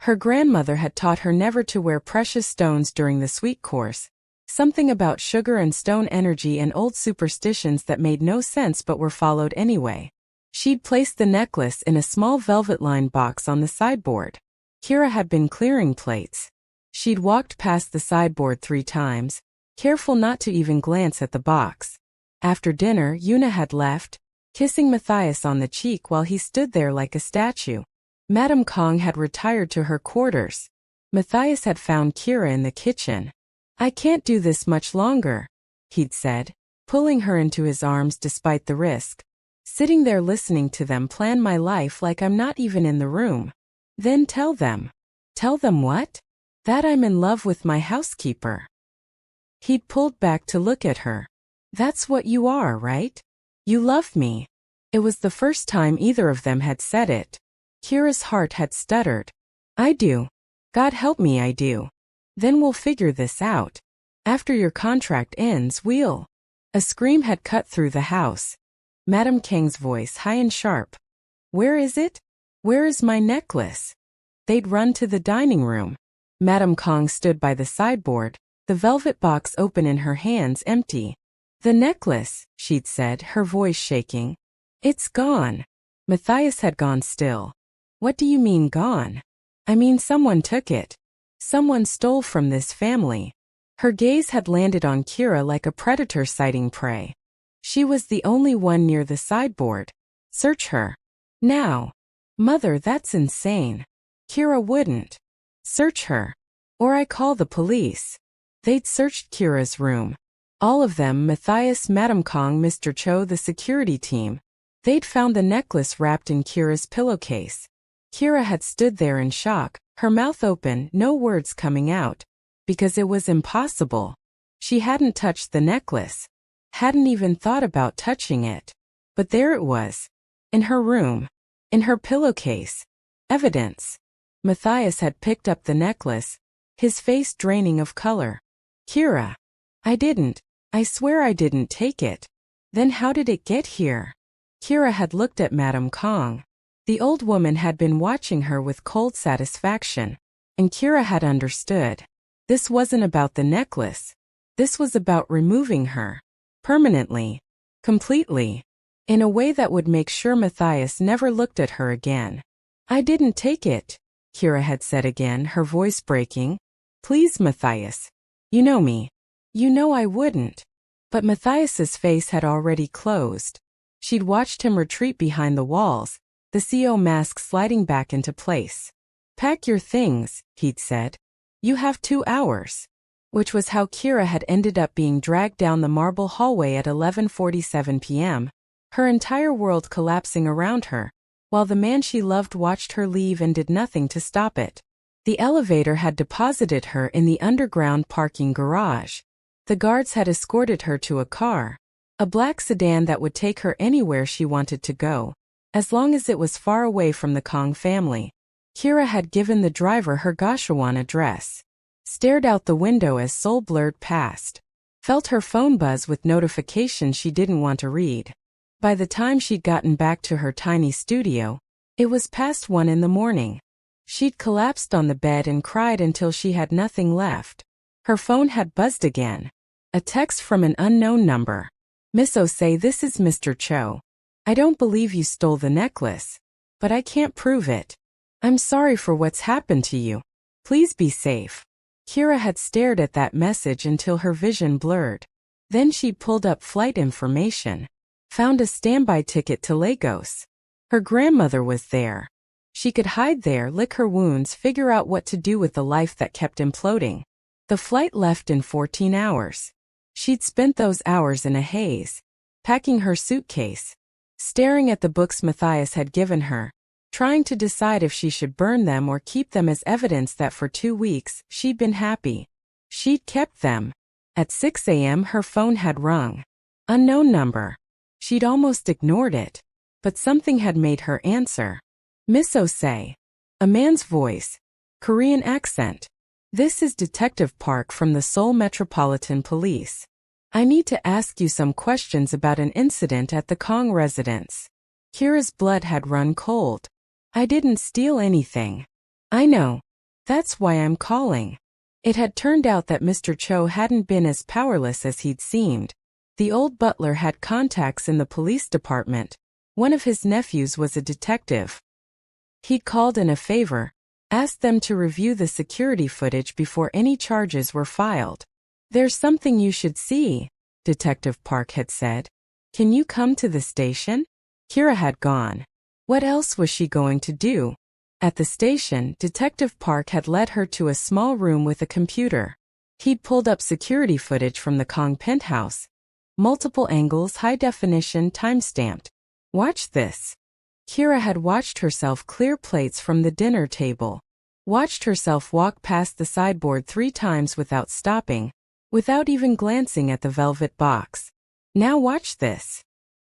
Her grandmother had taught her never to wear precious stones during the sweet course. Something about sugar and stone energy and old superstitions that made no sense but were followed anyway. She'd placed the necklace in a small velvet-lined box on the sideboard. Kira had been clearing plates. She'd walked past the sideboard 3 times, careful not to even glance at the box. After dinner, Yuna had left, kissing Matthias on the cheek while he stood there like a statue. Madame Kang had retired to her quarters. Matthias had found Kira in the kitchen. "I can't do this much longer," he'd said, pulling her into his arms despite the risk. "Sitting there listening to them plan my life like I'm not even in the room. Then tell them." "Tell them what?" "That I'm in love with my housekeeper." He'd pulled back to look at her. "That's what you are, right? You love me." It was the first time either of them had said it. Kira's heart had stuttered. "I do. God help me, I do. Then we'll figure this out. After your contract ends, we'll..." A scream had cut through the house. Madame Kang's voice, high and sharp. "Where is it? Where is my necklace?" They'd run to the dining room. Madame Kang stood by the sideboard, the velvet box open in her hands, empty. "The necklace," she'd said, her voice shaking. "It's gone." Matthias had gone still. "What do you mean gone?" "I mean someone took it. Someone stole from this family." Her gaze had landed on Kira like a predator sighting prey. She was the only one near the sideboard. "Search her. Now." "Mother, that's insane." "Kira wouldn't." "Search her. Or I call the police." They'd searched Kira's room. All of them, Matthias, Madame Kang, Mr. Cho, the security team. They'd found the necklace wrapped in Kira's pillowcase. Kira had stood there in shock, her mouth open, no words coming out. Because it was impossible. She hadn't touched the necklace. Hadn't even thought about touching it. But there it was. In her room. In her pillowcase. Evidence. Matthias had picked up the necklace, his face draining of color. "Kira. I didn't. I swear I didn't take it." "Then how did it get here?" Kira had looked at Madame Kang. The old woman had been watching her with cold satisfaction. And Kira had understood. This wasn't about the necklace. This was about removing her. Permanently. Completely. In a way that would make sure Matthias never looked at her again. "I didn't take it," Kira had said again, her voice breaking. "Please, Matthias. You know me. You know I wouldn't." But Matthias's face had already closed. She'd watched him retreat behind the walls, the CO mask sliding back into place. "Pack your things," he'd said. "You have 2 hours." Which was how Kira had ended up being dragged down the marble hallway at 11:47 p.m., her entire world collapsing around her, while the man she loved watched her leave and did nothing to stop it. The elevator had deposited her in the underground parking garage. The guards had escorted her to a car, a black sedan that would take her anywhere she wanted to go, as long as it was far away from the Kang family. Kira had given the driver her Gashawon address. Stared out the window as Seoul blurred past. Felt her phone buzz with notifications she didn't want to read. By the time she'd gotten back to her tiny studio, it was past 1 in the morning. She'd collapsed on the bed and cried until she had nothing left. Her phone had buzzed again. A text from an unknown number. "Miss Osei, this is Mr. Cho. I don't believe you stole the necklace. But I can't prove it. I'm sorry for what's happened to you. Please be safe." Kira had stared at that message until her vision blurred. Then she pulled up flight information. Found a standby ticket to Lagos. Her grandmother was there. She could hide there, lick her wounds, figure out what to do with the life that kept imploding. The flight left in 14 hours. She'd spent those hours in a haze, packing her suitcase, staring at the books Matthias had given her, trying to decide if she should burn them or keep them as evidence that for 2 weeks she'd been happy. She'd kept them. At 6 a.m. her phone had rung. Unknown number. She'd almost ignored it. But something had made her answer. Miss Osei. A man's voice. Korean accent. This is Detective Park from the Seoul Metropolitan Police. I need to ask you some questions about an incident at the Kang residence. Kira's blood had run cold. I didn't steal anything. I know. That's why I'm calling. It had turned out that Mr. Cho hadn't been as powerless as he'd seemed. The old butler had contacts in the police department. One of his nephews was a detective. He'd called in a favor, asked them to review the security footage before any charges were filed. There's something you should see, Detective Park had said. Can you come to the station? Kira had gone. What else was she going to do? At the station, Detective Park had led her to a small room with a computer. He'd pulled up security footage from the Kang penthouse. Multiple angles, high definition, time-stamped. Watch this. Kira had watched herself clear plates from the dinner table. Watched herself walk past the sideboard 3 times without stopping, without even glancing at the velvet box. Now watch this.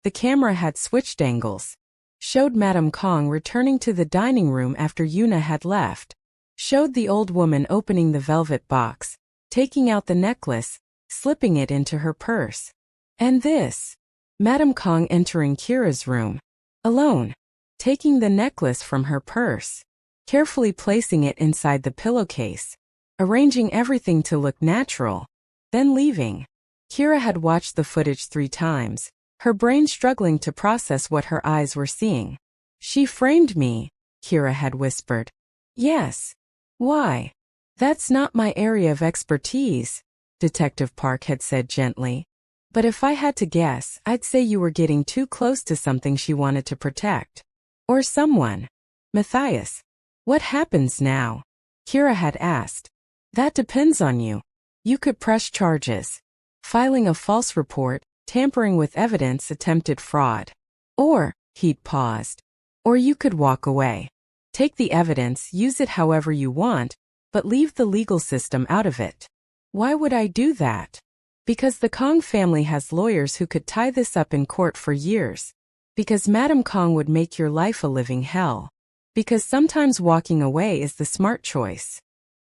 The camera had switched angles. Showed Madame Kang returning to the dining room after Yuna had left. Showed the old woman opening the velvet box, taking out the necklace, slipping it into her purse. And this. Madame Kang entering Kira's room. Alone. Taking the necklace from her purse. Carefully placing it inside the pillowcase. Arranging everything to look natural. Then leaving. Kira had watched the footage 3 times. Her brain struggling to process what her eyes were seeing. She framed me, Kira had whispered. Yes. Why? That's not my area of expertise, Detective Park had said gently. But if I had to guess, I'd say you were getting too close to something she wanted to protect. Or someone. Matthias. What happens now? Kira had asked. That depends on you. You could press charges. Filing a false report, tampering with evidence, attempted fraud. Or, he'd paused. Or you could walk away. Take the evidence, use it however you want, but leave the legal system out of it. Why would I do that? Because the Kang family has lawyers who could tie this up in court for years. Because Madame Kang would make your life a living hell. Because sometimes walking away is the smart choice.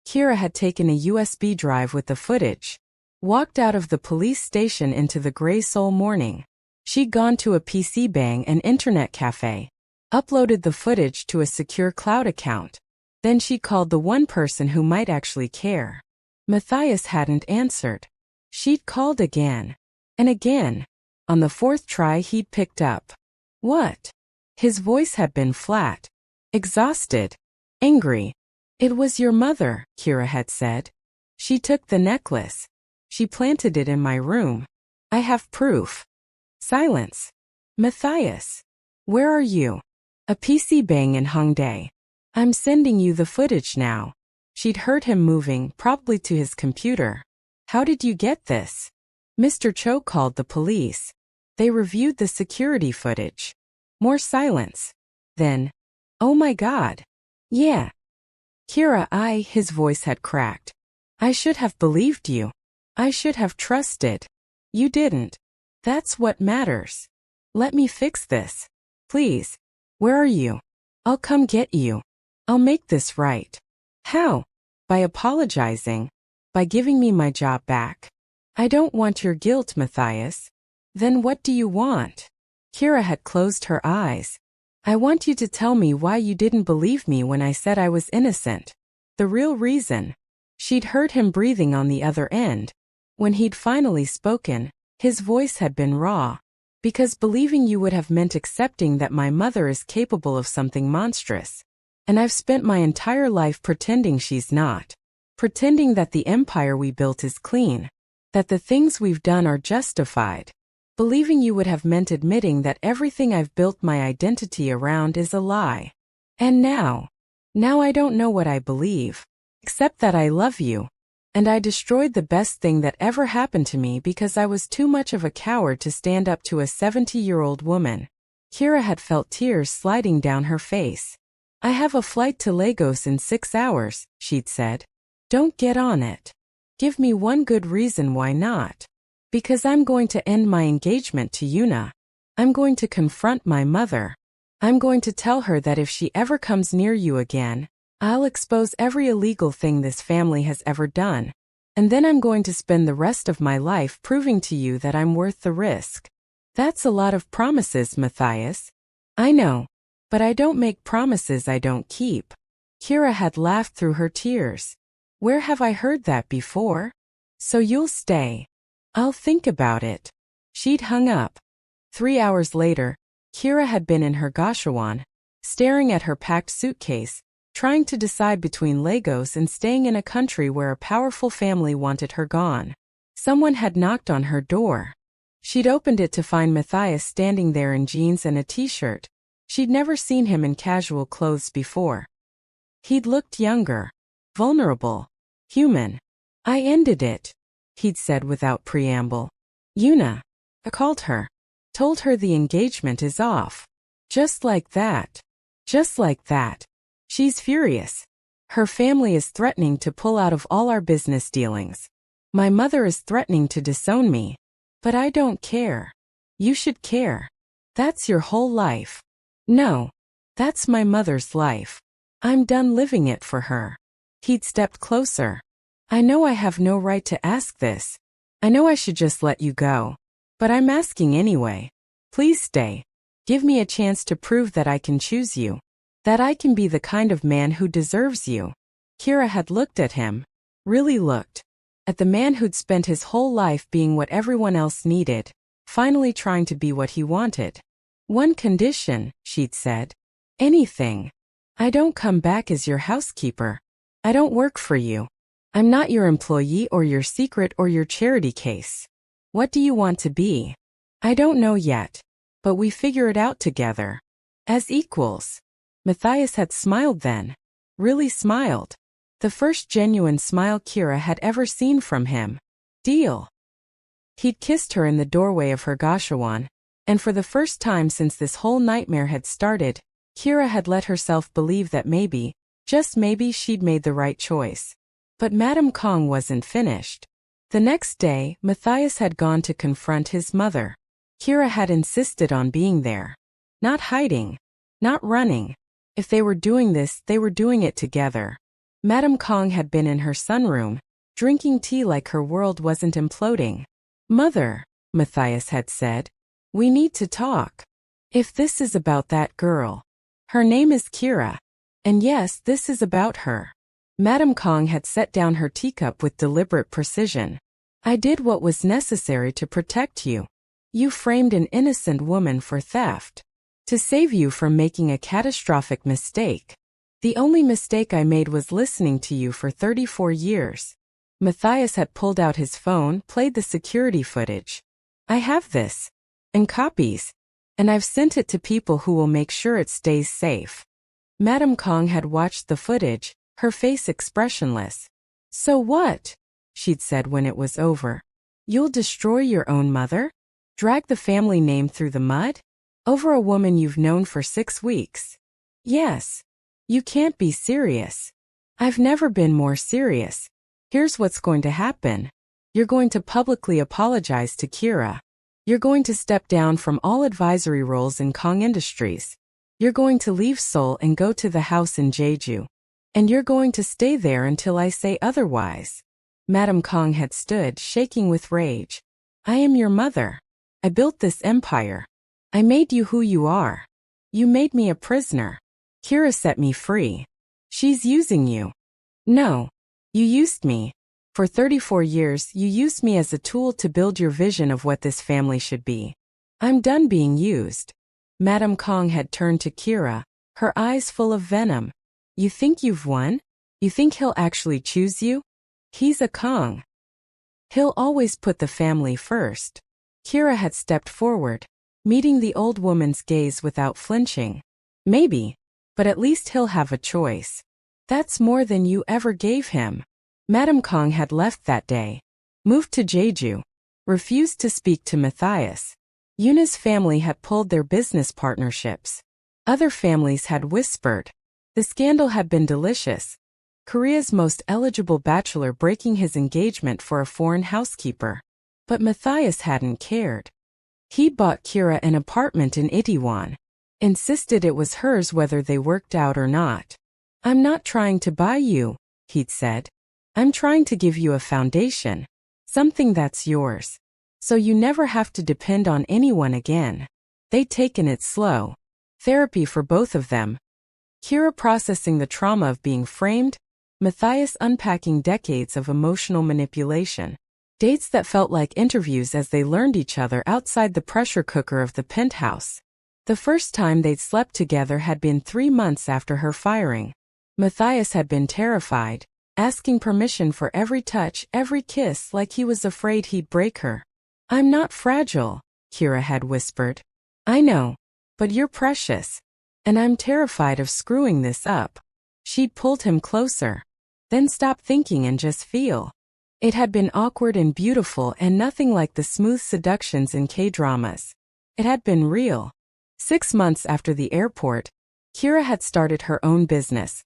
Kira had taken a USB drive with the footage. Walked out of the police station into the gray Seoul morning. She'd gone to a PC bang and internet cafe. Uploaded the footage to a secure cloud account. Then she called the one person who might actually care. Matthias hadn't answered. She'd called again. And again. On the 4th try he'd picked up. What? His voice had been flat. Exhausted. Angry. It was your mother, Kira had said. She took the necklace. She planted it in my room. I have proof. Silence. Matthias. Where are you? A PC bang in Hongdae. I'm sending you the footage now. She'd heard him moving, probably to his computer. How did you get this? Mr. Cho called the police. They reviewed the security footage. More silence. Then, oh my God. Yeah. Kira, his voice had cracked. I should have believed you. I should have trusted. You didn't. That's what matters. Let me fix this. Please. Where are you? I'll come get you. I'll make this right. How? By apologizing. By giving me my job back. I don't want your guilt, Matthias. Then what do you want? Kira had closed her eyes. I want you to tell me why you didn't believe me when I said I was innocent. The real reason. She'd heard him breathing on the other end. When he'd finally spoken, his voice had been raw. Because believing you would have meant accepting that my mother is capable of something monstrous. And I've spent my entire life pretending she's not. Pretending that the empire we built is clean. That the things we've done are justified. Believing you would have meant admitting that everything I've built my identity around is a lie. And now I don't know what I believe. Except that I love you. And I destroyed the best thing that ever happened to me because I was too much of a coward to stand up to a 70-year-old woman. Kira had felt tears sliding down her face. I have a flight to Lagos in 6 hours, she'd said. Don't get on it. Give me one good reason why not. Because I'm going to end my engagement to Yuna. I'm going to confront my mother. I'm going to tell her that if she ever comes near you again, I'll expose every illegal thing this family has ever done. And then I'm going to spend the rest of my life proving to you that I'm worth the risk. That's a lot of promises, Matthias. I know. But I don't make promises I don't keep. Kira had laughed through her tears. Where have I heard that before? So you'll stay. I'll think about it. She'd hung up. 3 hours later, Kira had been in her gashawan, staring at her packed suitcase, trying to decide between Legos and staying in a country where a powerful family wanted her gone. Someone had knocked on her door. She'd opened it to find Matthias standing there in jeans and a t-shirt. She'd never seen him in casual clothes before. He'd looked younger, vulnerable, human. I ended it, he'd said without preamble. Yuna. I called her. Told her the engagement is off. Just like that. Just like that. She's furious. Her family is threatening to pull out of all our business dealings. My mother is threatening to disown me. But I don't care. You should care. That's your whole life. No. That's my mother's life. I'm done living it for her. He'd stepped closer. I know I have no right to ask this. I know I should just let you go. But I'm asking anyway. Please stay. Give me a chance to prove that I can choose you. That I can be the kind of man who deserves you. Kira had looked at him. Really looked. At the man who'd spent his whole life being what everyone else needed, finally trying to be what he wanted. One condition, she'd said. Anything. I don't come back as your housekeeper. I don't work for you. I'm not your employee or your secret or your charity case. What do you want to be? I don't know yet. But we figure it out together. As equals. Matthias had smiled then. Really smiled. The first genuine smile Kira had ever seen from him. Deal. He'd kissed her in the doorway of her gashawan, and for the first time since this whole nightmare had started, Kira had let herself believe that maybe, just maybe, she'd made the right choice. But Madame Kang wasn't finished. The next day, Matthias had gone to confront his mother. Kira had insisted on being there. Not hiding. Not running. If they were doing this, they were doing it together. Madame Kang had been in her sunroom, drinking tea like her world wasn't imploding. Mother, Matthias had said, we need to talk. If this is about that girl. Her name is Kira. And yes, this is about her. Madame Kang had set down her teacup with deliberate precision. I did what was necessary to protect you. You framed an innocent woman for theft. To save you from making a catastrophic mistake. The only mistake I made was listening to you for 34 years. Matthias had pulled out his phone, played the security footage. I have this. And copies. And I've sent it to people who will make sure it stays safe. Madame Kang had watched the footage, her face expressionless. So what? She'd said when it was over. You'll destroy your own mother? Drag the family name through the mud? Over a woman you've known for 6 weeks? Yes. You can't be serious. I've never been more serious. Here's what's going to happen. You're going to publicly apologize to Kira. You're going to step down from all advisory roles in Kang Industries. You're going to leave Seoul and go to the house in Jeju. And you're going to stay there until I say otherwise. Madame Kang had stood, shaking with rage. I am your mother. I built this empire. I made you who you are. You made me a prisoner. Kira set me free. She's using you. No. You used me. For 34 years, you used me as a tool to build your vision of what this family should be. I'm done being used. Madame Kang had turned to Kira, her eyes full of venom. You think you've won? You think he'll actually choose you? He's a Kang. He'll always put the family first. Kira had stepped forward, meeting the old woman's gaze without flinching. Maybe, but at least he'll have a choice. That's more than you ever gave him. Madame Kang had left that day, moved to Jeju, refused to speak to Matthias. Yuna's family had pulled their business partnerships. Other families had whispered. The scandal had been delicious. Korea's most eligible bachelor breaking his engagement for a foreign housekeeper. But Matthias hadn't cared. He bought Kira an apartment in Itaewon. Insisted it was hers whether they worked out or not. I'm not trying to buy you, he'd said. I'm trying to give you a foundation. Something that's yours. So you never have to depend on anyone again. They'd taken it slow. Therapy for both of them. Kira processing the trauma of being framed, Matthias unpacking decades of emotional manipulation. Dates that felt like interviews as they learned each other outside the pressure cooker of the penthouse. The first time they'd slept together had been 3 months after her firing. Matthias had been terrified, asking permission for every touch, every kiss, like he was afraid he'd break her. I'm not fragile, Kira had whispered. I know, but you're precious. And I'm terrified of screwing this up. She'd pulled him closer. Then stop thinking and just feel. It had been awkward and beautiful and nothing like the smooth seductions in K-dramas. It had been real. 6 months after the airport, Kira had started her own business,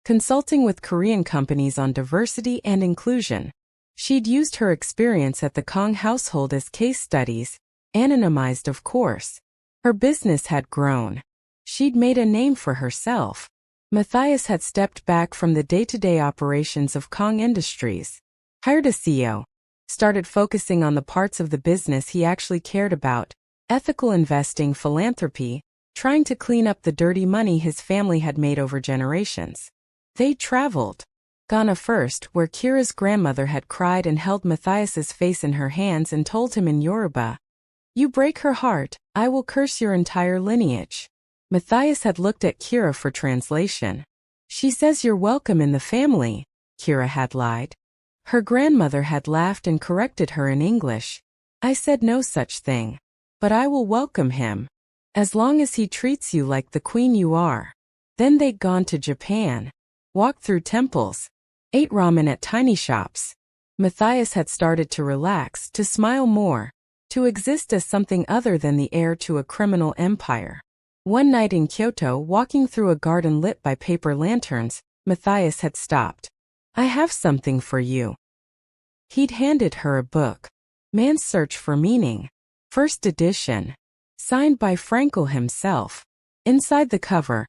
consulting with Korean companies on diversity and inclusion. She'd used her experience at the Kang household as case studies, anonymized of course. Her business had grown. She'd made a name for herself. Matthias had stepped back from the day-to-day operations of Kang Industries, hired a CEO, started focusing on the parts of the business he actually cared about, ethical investing, philanthropy, trying to clean up the dirty money his family had made over generations. They traveled. Ghana first, where Kira's grandmother had cried and held Matthias's face in her hands and told him in Yoruba, "You break her heart, I will curse your entire lineage." Matthias had looked at Kira for translation. "She says you're welcome in the family," Kira had lied. Her grandmother had laughed and corrected her in English. "I said no such thing. But I will welcome him. As long as he treats you like the queen you are." Then they'd gone to Japan. Walked through temples. Ate ramen at tiny shops. Matthias had started to relax, to smile more, to exist as something other than the heir to a criminal empire. One night in Kyoto, walking through a garden lit by paper lanterns, Matthias had stopped. "I have something for you." He'd handed her a book. Man's Search for Meaning. First edition. Signed by Frankel himself. Inside the cover,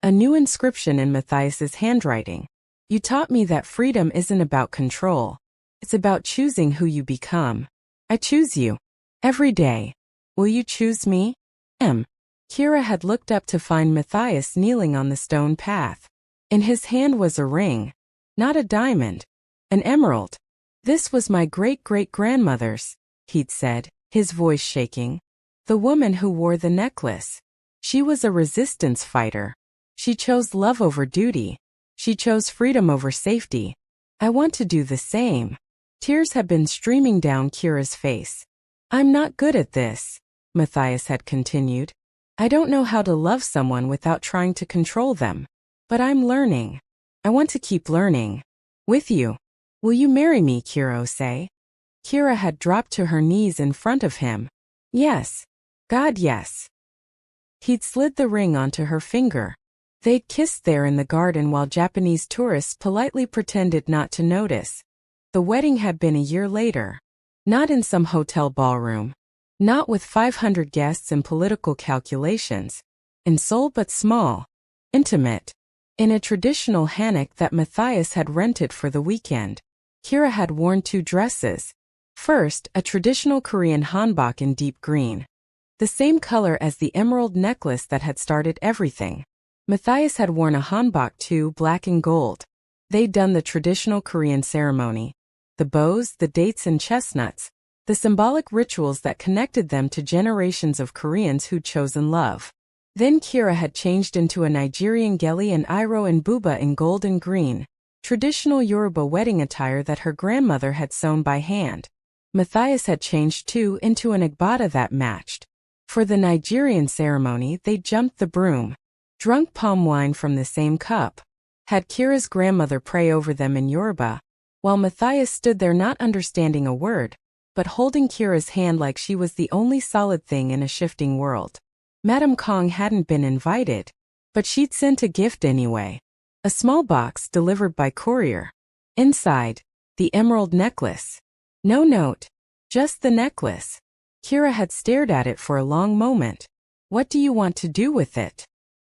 a new inscription in Matthias's handwriting. "You taught me that freedom isn't about control. It's about choosing who you become. I choose you. Every day. Will you choose me?" Kira had looked up to find Matthias kneeling on the stone path. In his hand was a ring. Not a diamond. An emerald. "This was my great-great-grandmother's," he'd said, his voice shaking. "The woman who wore the necklace. She was a resistance fighter. She chose love over duty. She chose freedom over safety. I want to do the same." Tears had been streaming down Kira's face. "I'm not good at this," Matthias had continued. "I don't know how to love someone without trying to control them. But I'm learning. I want to keep learning. With you. Will you marry me, Kira say?" Kira had dropped to her knees in front of him. "Yes. God, yes." He'd slid the ring onto her finger. They'd kissed there in the garden while Japanese tourists politely pretended not to notice. The wedding had been a year later. Not in some hotel ballroom. Not with 500 guests and political calculations. In Seoul but small. Intimate. In a traditional hanok that Matthias had rented for the weekend. Kira had worn 2 dresses. First, a traditional Korean hanbok in deep green. The same color as the emerald necklace that had started everything. Matthias had worn a hanbok too, black and gold. They'd done the traditional Korean ceremony. The bows, the dates and chestnuts. The symbolic rituals that connected them to generations of Koreans who'd chosen love. Then Kira had changed into a Nigerian gele and iro and buba in gold and green. Traditional Yoruba wedding attire that her grandmother had sewn by hand. Matthias had changed too into an agbada that matched. For the Nigerian ceremony, they jumped the broom. Drunk palm wine from the same cup. Had Kira's grandmother pray over them in Yoruba, while Matthias stood there not understanding a word, but holding Kira's hand like she was the only solid thing in a shifting world. Madame Kang hadn't been invited, but she'd sent a gift anyway. A small box delivered by courier. Inside, the emerald necklace. No note, just the necklace. Kira had stared at it for a long moment. What do you want to do with it?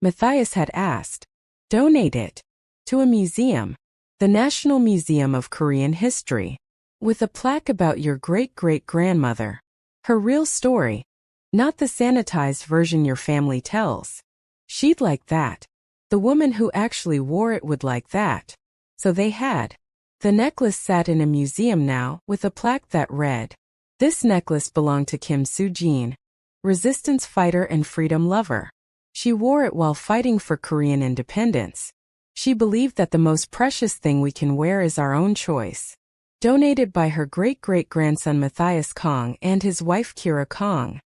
Matthias had asked. Donate it. To a museum. The National Museum of Korean History. With a plaque about your great-great-grandmother. Her real story. Not the sanitized version your family tells. She'd like that. The woman who actually wore it would like that. So they had. The necklace sat in a museum now, with a plaque that read, "This necklace belonged to Kim Soo-jin, resistance fighter and freedom lover. She wore it while fighting for Korean independence. She believed that the most precious thing we can wear is our own choice." Donated by her great-great-grandson Matthias Kang and his wife Kira Kang.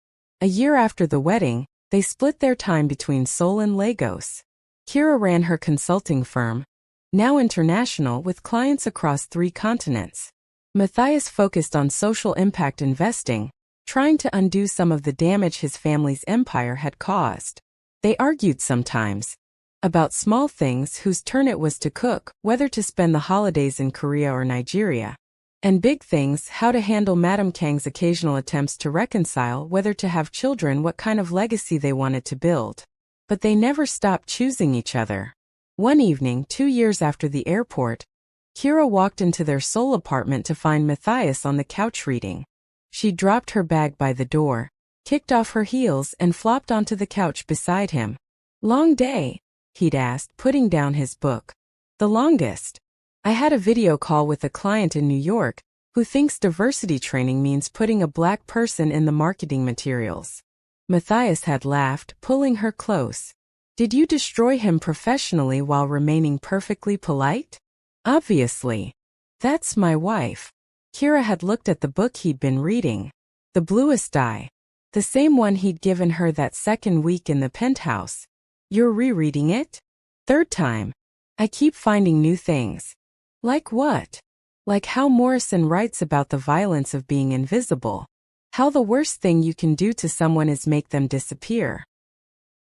A year after the wedding, they split their time between Seoul and Lagos. Kira ran her consulting firm, now international with clients across 3 continents. Matthias focused on social impact investing, trying to undo some of the damage his family's empire had caused. They argued sometimes about small things, whose turn it was to cook, whether to spend the holidays in Korea or Nigeria. And big things, how to handle Madame Kang's occasional attempts to reconcile whether to have children, what kind of legacy they wanted to build. But they never stopped choosing each other. One evening, 2 years after the airport, Kira walked into their Seoul apartment to find Matthias on the couch reading. She dropped her bag by the door, kicked off her heels and flopped onto the couch beside him. "Long day?" he'd asked, putting down his book. "The longest. I had a video call with a client in New York who thinks diversity training means putting a black person in the marketing materials." Matthias had laughed, pulling her close. "Did you destroy him professionally while remaining perfectly polite?" "Obviously. That's my wife." Kira had looked at the book he'd been reading. The bluest dye. The same one he'd given her that second week in the penthouse. "You're rereading it?" "3rd time. I keep finding new things." "Like what?" "Like how Morrison writes about the violence of being invisible. How the worst thing you can do to someone is make them disappear."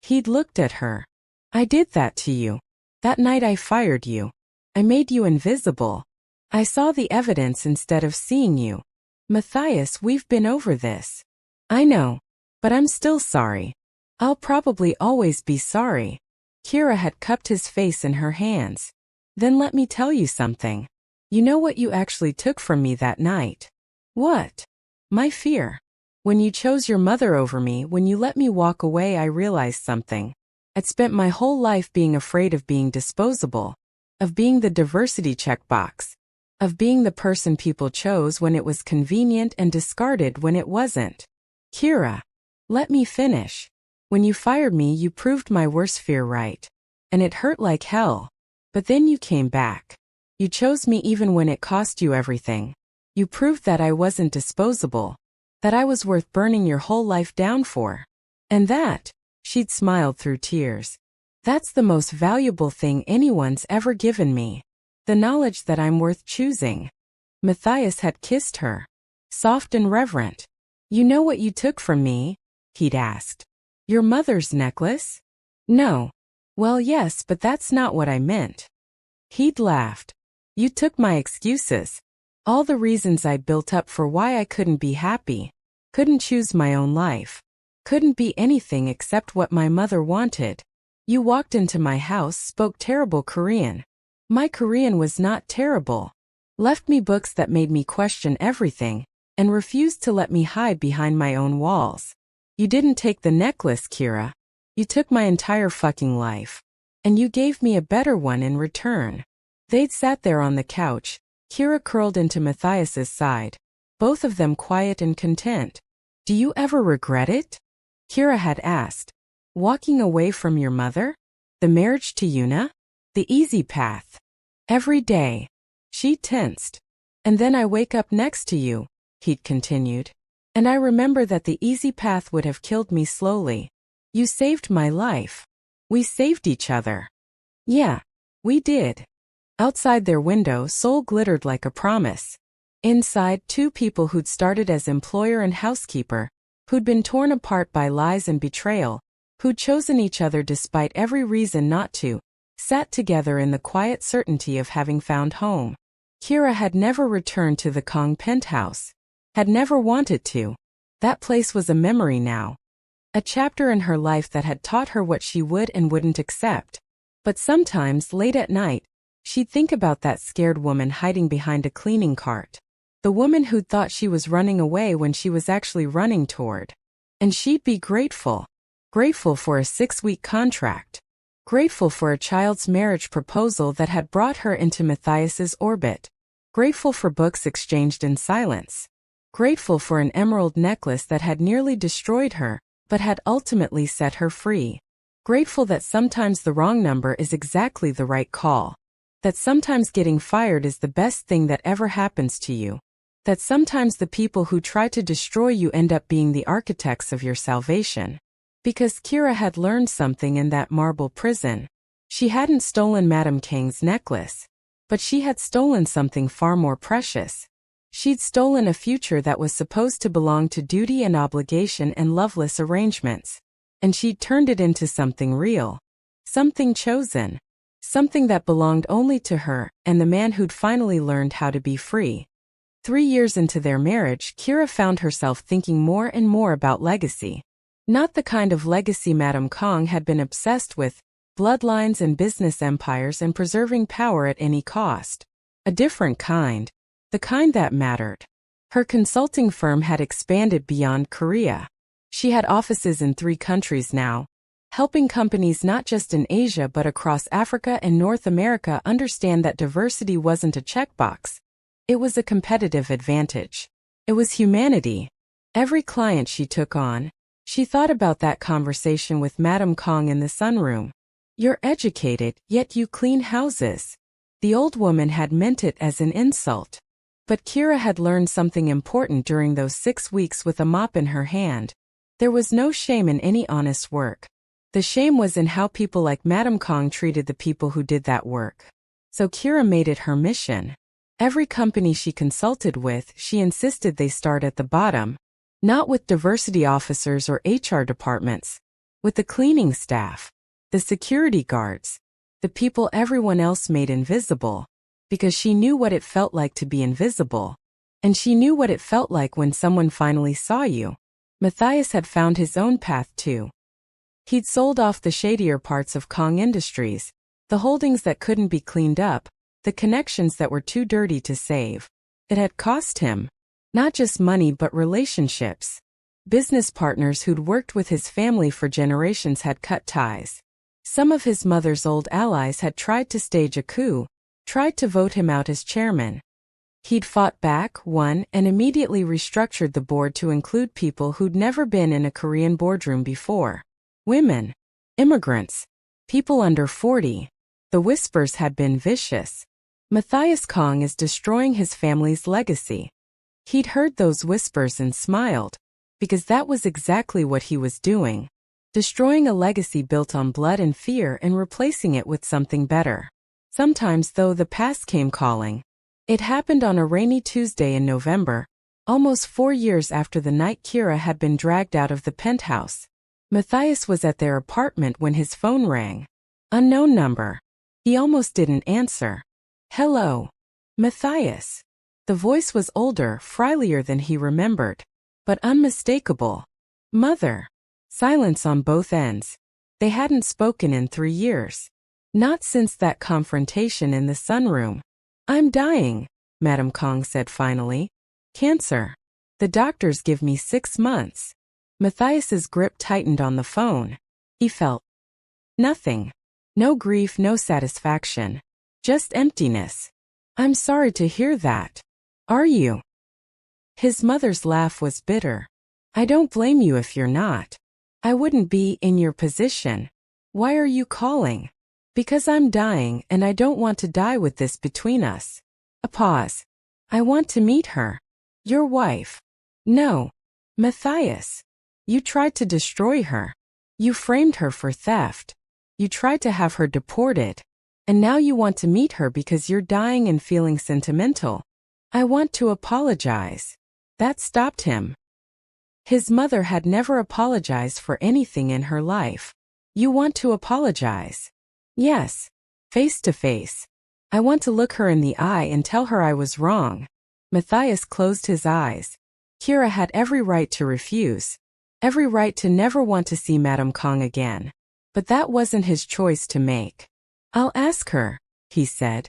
He'd looked at her. "I did that to you. That night I fired you. I made you invisible. I saw the evidence instead of seeing you." "Matthias, we've been over this." "I know. But I'm still sorry. I'll probably always be sorry." Kira had cupped his face in her hands. "Then let me tell you something. You know what you actually took from me that night?" "What?" "My fear. When you chose your mother over me, when you let me walk away, I realized something. I'd spent my whole life being afraid of being disposable, of being the diversity checkbox, of being the person people chose when it was convenient and discarded when it wasn't." "Kira, let me finish. When you fired me, you proved my worst fear right. And it hurt like hell. But then you came back. You chose me even when it cost you everything. You proved that I wasn't disposable, that I was worth burning your whole life down for. And that," she'd smiled through tears, "that's the most valuable thing anyone's ever given me. The knowledge that I'm worth choosing." Matthias had kissed her. Soft and reverent. "You know what you took from me?" he'd asked. "Your mother's necklace?" "No." "Well, yes, but that's not what I meant." He'd laughed. "You took my excuses. All the reasons I built up for why I couldn't be happy, couldn't choose my own life, couldn't be anything except what my mother wanted. You walked into my house, spoke terrible Korean. My Korean was not terrible. Left me books that made me question everything, and refused to let me hide behind my own walls. You didn't take the necklace, Kira. You took my entire fucking life. And you gave me a better one in return." They'd sat there on the couch, Kira curled into Matthias's side, both of them quiet and content. "Do you ever regret it?" Kira had asked. "Walking away from your mother? The marriage to Yuna? The easy path? Every day?" She tensed. "And then I wake up next to you," he'd continued. "And I remember that the easy path would have killed me slowly. You saved my life. We saved each other." "Yeah, we did." Outside their window, Seoul glittered like a promise. Inside, 2 people who'd started as employer and housekeeper, who'd been torn apart by lies and betrayal, who'd chosen each other despite every reason not to, sat together in the quiet certainty of having found home. Kira had never returned to the Kang penthouse. Had never wanted to. That place was a memory now. A chapter in her life that had taught her what she would and wouldn't accept. But sometimes, late at night, she'd think about that scared woman hiding behind a cleaning cart. The woman who'd thought she was running away when she was actually running toward. And she'd be grateful. Grateful for a 6-week contract. Grateful for a child's marriage proposal that had brought her into Matthias's orbit. Grateful for books exchanged in silence. Grateful for an emerald necklace that had nearly destroyed her, but had ultimately set her free. Grateful that sometimes the wrong number is exactly the right call. That sometimes getting fired is the best thing that ever happens to you. That sometimes the people who try to destroy you end up being the architects of your salvation. Because Kira had learned something in that marble prison. She hadn't stolen Madame Kang's necklace. But she had stolen something far more precious. She'd stolen a future that was supposed to belong to duty and obligation and loveless arrangements. And she'd turned it into something real. Something chosen. Something that belonged only to her and the man who'd finally learned how to be free. 3 years into their marriage, Kira found herself thinking more and more about legacy. Not the kind of legacy Madame Kang had been obsessed with, bloodlines and business empires and preserving power at any cost. A different kind. The kind that mattered. Her consulting firm had expanded beyond Korea. She had offices in 3 countries now, helping companies not just in Asia but across Africa and North America understand that diversity wasn't a checkbox. It was a competitive advantage. It was humanity. Every client she took on, she thought about that conversation with Madame Kang in the sunroom. You're educated, yet you clean houses. The old woman had meant it as an insult. But Kira had learned something important during those 6 weeks with a mop in her hand. There was no shame in any honest work. The shame was in how people like Madame Kang treated the people who did that work. So Kira made it her mission. Every company she consulted with, she insisted they start at the bottom. Not with diversity officers or HR departments. With the cleaning staff. The security guards. The people everyone else made invisible. Because she knew what it felt like to be invisible. And she knew what it felt like when someone finally saw you. Matthias had found his own path too. He'd sold off the shadier parts of Kang Industries, the holdings that couldn't be cleaned up, the connections that were too dirty to save. It had cost him. Not just money but relationships. Business partners who'd worked with his family for generations had cut ties. Some of his mother's old allies had tried to stage a coup, tried to vote him out as chairman. He'd fought back, won, and immediately restructured the board to include people who'd never been in a Korean boardroom before. Women. Immigrants. People under 40. The whispers had been vicious. Matthias Kang is destroying his family's legacy. He'd heard those whispers and smiled. Because that was exactly what he was doing. Destroying a legacy built on blood and fear and replacing it with something better. Sometimes, though, the past came calling. It happened on a rainy Tuesday in November, almost 4 years after the night Kira had been dragged out of the penthouse. Matthias was at their apartment when his phone rang. Unknown number. He almost didn't answer. Hello. Matthias. The voice was older, friendlier than he remembered. But unmistakable. Mother. Silence on both ends. They hadn't spoken in 3 years. Not since that confrontation in the sunroom. I'm dying, Madame Kang said finally. Cancer. The doctors give me 6 months. Matthias's grip tightened on the phone. He felt nothing. No grief, no satisfaction. Just emptiness. I'm sorry to hear that. Are you? His mother's laugh was bitter. I don't blame you if you're not. I wouldn't be in your position. Why are you calling? Because I'm dying and I don't want to die with this between us. A pause. I want to meet her. Your wife. No. Matthias. You tried to destroy her. You framed her for theft. You tried to have her deported. And now you want to meet her because you're dying and feeling sentimental. I want to apologize. That stopped him. His mother had never apologized for anything in her life. You want to apologize? Yes. Face to face. I want to look her in the eye and tell her I was wrong. Matthias closed his eyes. Kira had every right to refuse. Every right to never want to see Madame Kang again. But that wasn't his choice to make. I'll ask her, he said.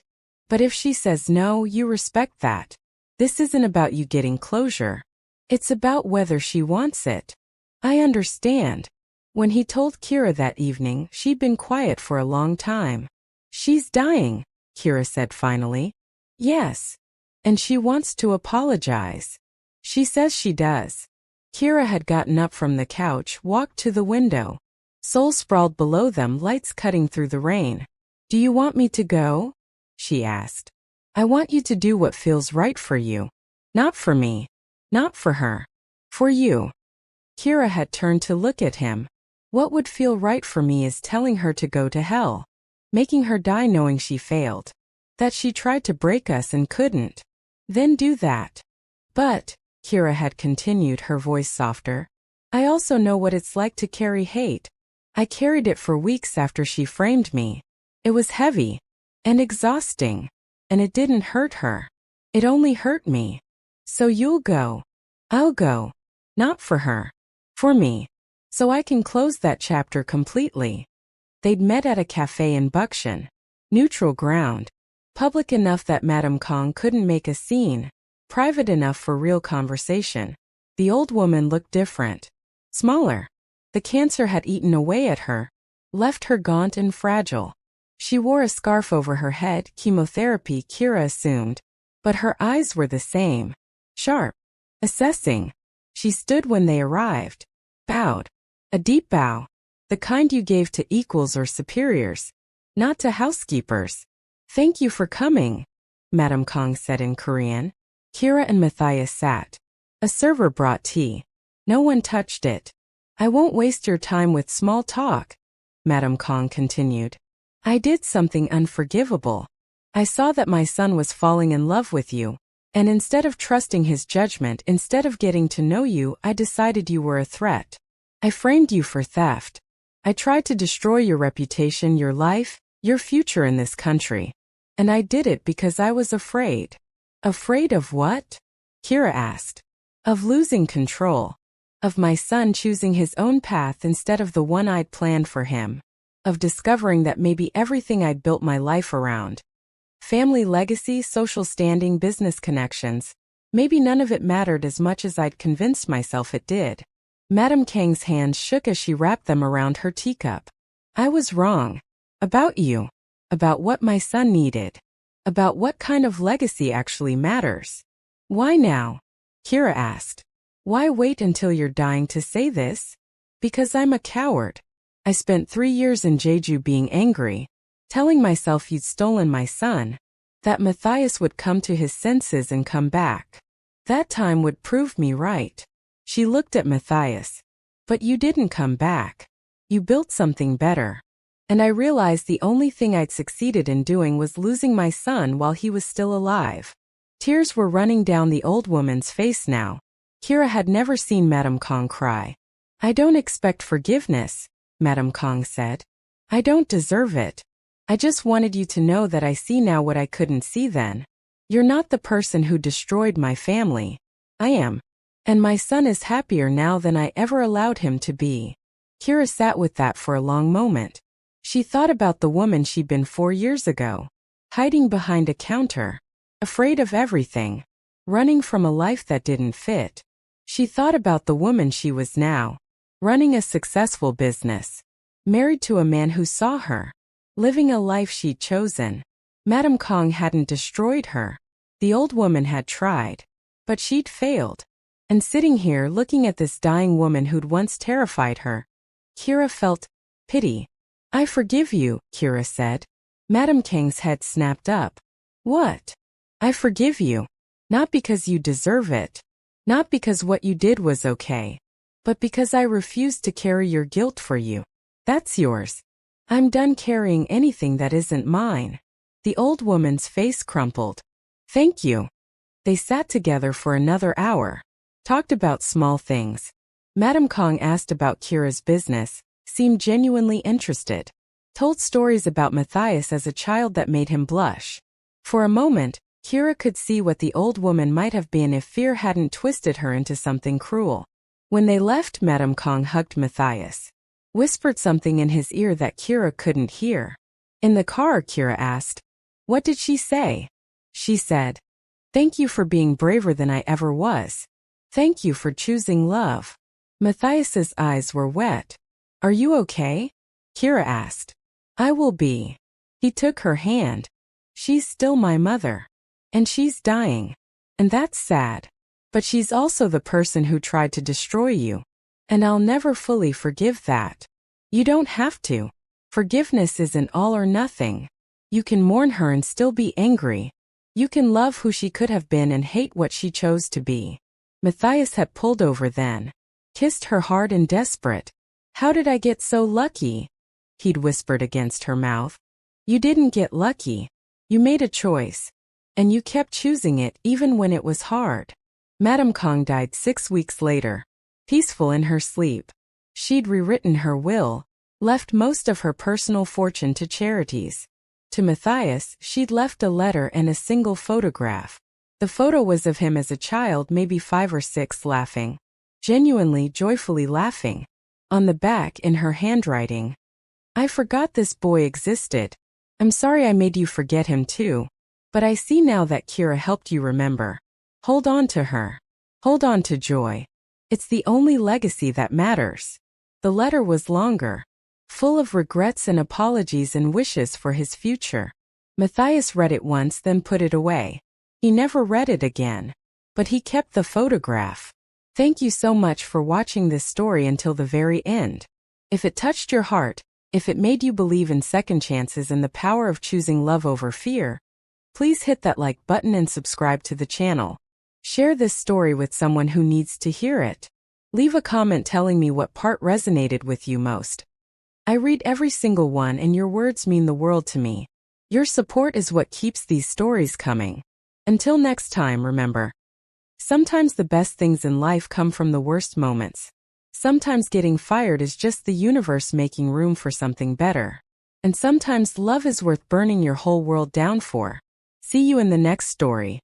But if she says no, you respect that. This isn't about you getting closure. It's about whether she wants it. I understand. When he told Kira that evening, she'd been quiet for a long time. She's dying, Kira said finally. Yes. And she wants to apologize. She says she does. Kira had gotten up from the couch, walked to the window. Soul sprawled below them, lights cutting through the rain. Do you want me to go? She asked. I want you to do what feels right for you. Not for me. Not for her. For you. Kira had turned to look at him. What would feel right for me is telling her to go to hell. Making her die knowing she failed. That she tried to break us and couldn't. Then do that. But, Kira had continued, her voice softer, I also know what it's like to carry hate. I carried it for weeks after she framed me. It was heavy. And exhausting. And it didn't hurt her. It only hurt me. So you'll go. I'll go. Not for her. For me. So I can close that chapter completely. They'd met at a cafe in Buckshin. Neutral ground. Public enough that Madame Kang couldn't make a scene. Private enough for real conversation. The old woman looked different. Smaller. The cancer had eaten away at her. Left her gaunt and fragile. She wore a scarf over her head, chemotherapy, Kira assumed. But her eyes were the same. Sharp. Assessing. She stood when they arrived. Bowed. A deep bow. The kind you gave to equals or superiors. Not to housekeepers. Thank you for coming, Madame Kang said in Korean. Kira and Matthias sat. A server brought tea. No one touched it. I won't waste your time with small talk, Madame Kang continued. I did something unforgivable. I saw that my son was falling in love with you, and instead of trusting his judgment, instead of getting to know you, I decided you were a threat. I framed you for theft. I tried to destroy your reputation, your life, your future in this country. And I did it because I was afraid. Afraid of what? Kira asked. Of losing control. Of my son choosing his own path instead of the one I'd planned for him. Of discovering that maybe everything I'd built my life around. Family legacy, social standing, business connections. Maybe none of it mattered as much as I'd convinced myself it did. Madame Kang's hands shook as she wrapped them around her teacup. I was wrong. About you. About what my son needed. About what kind of legacy actually matters. Why now? Kira asked. Why wait until you're dying to say this? Because I'm a coward. I spent 3 years in Jeju being angry, telling myself you'd stolen my son, that Matthias would come to his senses and come back. That time would prove me right. She looked at Matthias. But you didn't come back. You built something better. And I realized the only thing I'd succeeded in doing was losing my son while he was still alive. Tears were running down the old woman's face now. Kira had never seen Madame Kang cry. I don't expect forgiveness, Madame Kang said. I don't deserve it. I just wanted you to know that I see now what I couldn't see then. You're not the person who destroyed my family. I am. And my son is happier now than I ever allowed him to be. Kira sat with that for a long moment. She thought about the woman she'd been 4 years ago. Hiding behind a counter. Afraid of everything. Running from a life that didn't fit. She thought about the woman she was now. Running a successful business. Married to a man who saw her. Living a life she'd chosen. Madame Kang hadn't destroyed her. The old woman had tried. But she'd failed. And sitting here looking at this dying woman who'd once terrified her, Kira felt pity. I forgive you, Kira said. Madame Kang's head snapped up. What? I forgive you. Not because you deserve it. Not because what you did was okay. But because I refuse to carry your guilt for you. That's yours. I'm done carrying anything that isn't mine. The old woman's face crumpled. Thank you. They sat together for another hour. Talked about small things. Madame Kang asked about Kira's business, seemed genuinely interested. Told stories about Matthias as a child that made him blush. For a moment, Kira could see what the old woman might have been if fear hadn't twisted her into something cruel. When they left, Madame Kang hugged Matthias, whispered something in his ear that Kira couldn't hear. In the car, Kira asked, "What did she say?" She said, "Thank you for being braver than I ever was. Thank you for choosing love." Matthias's eyes were wet. "Are you okay?" Kira asked. "I will be." He took her hand. "She's still my mother. And she's dying. And that's sad. But she's also the person who tried to destroy you. And I'll never fully forgive that. You don't have to. Forgiveness isn't all or nothing. You can mourn her and still be angry. You can love who she could have been and hate what she chose to be." Matthias had pulled over then, kissed her hard and desperate. "How did I get so lucky?" He'd whispered against her mouth. "You didn't get lucky. You made a choice. And you kept choosing it even when it was hard." Madame Kang died 6 weeks later, peaceful in her sleep. She'd rewritten her will, left most of her personal fortune to charities. To Matthias, she'd left a letter and a single photograph. The photo was of him as a child, maybe 5 or 6, laughing. Genuinely, joyfully laughing. On the back, in her handwriting, "I forgot this boy existed. I'm sorry I made you forget him too. But I see now that Kira helped you remember. Hold on to her. Hold on to joy. It's the only legacy that matters." The letter was longer, full of regrets and apologies and wishes for his future. Matthias read it once, then put it away. He never read it again. But he kept the photograph. Thank you so much for watching this story until the very end. If it touched your heart, if it made you believe in second chances and the power of choosing love over fear, please hit that like button and subscribe to the channel. Share this story with someone who needs to hear it. Leave a comment telling me what part resonated with you most. I read every single one and your words mean the world to me. Your support is what keeps these stories coming. Until next time, remember, sometimes the best things in life come from the worst moments. Sometimes getting fired is just the universe making room for something better. And sometimes love is worth burning your whole world down for. See you in the next story.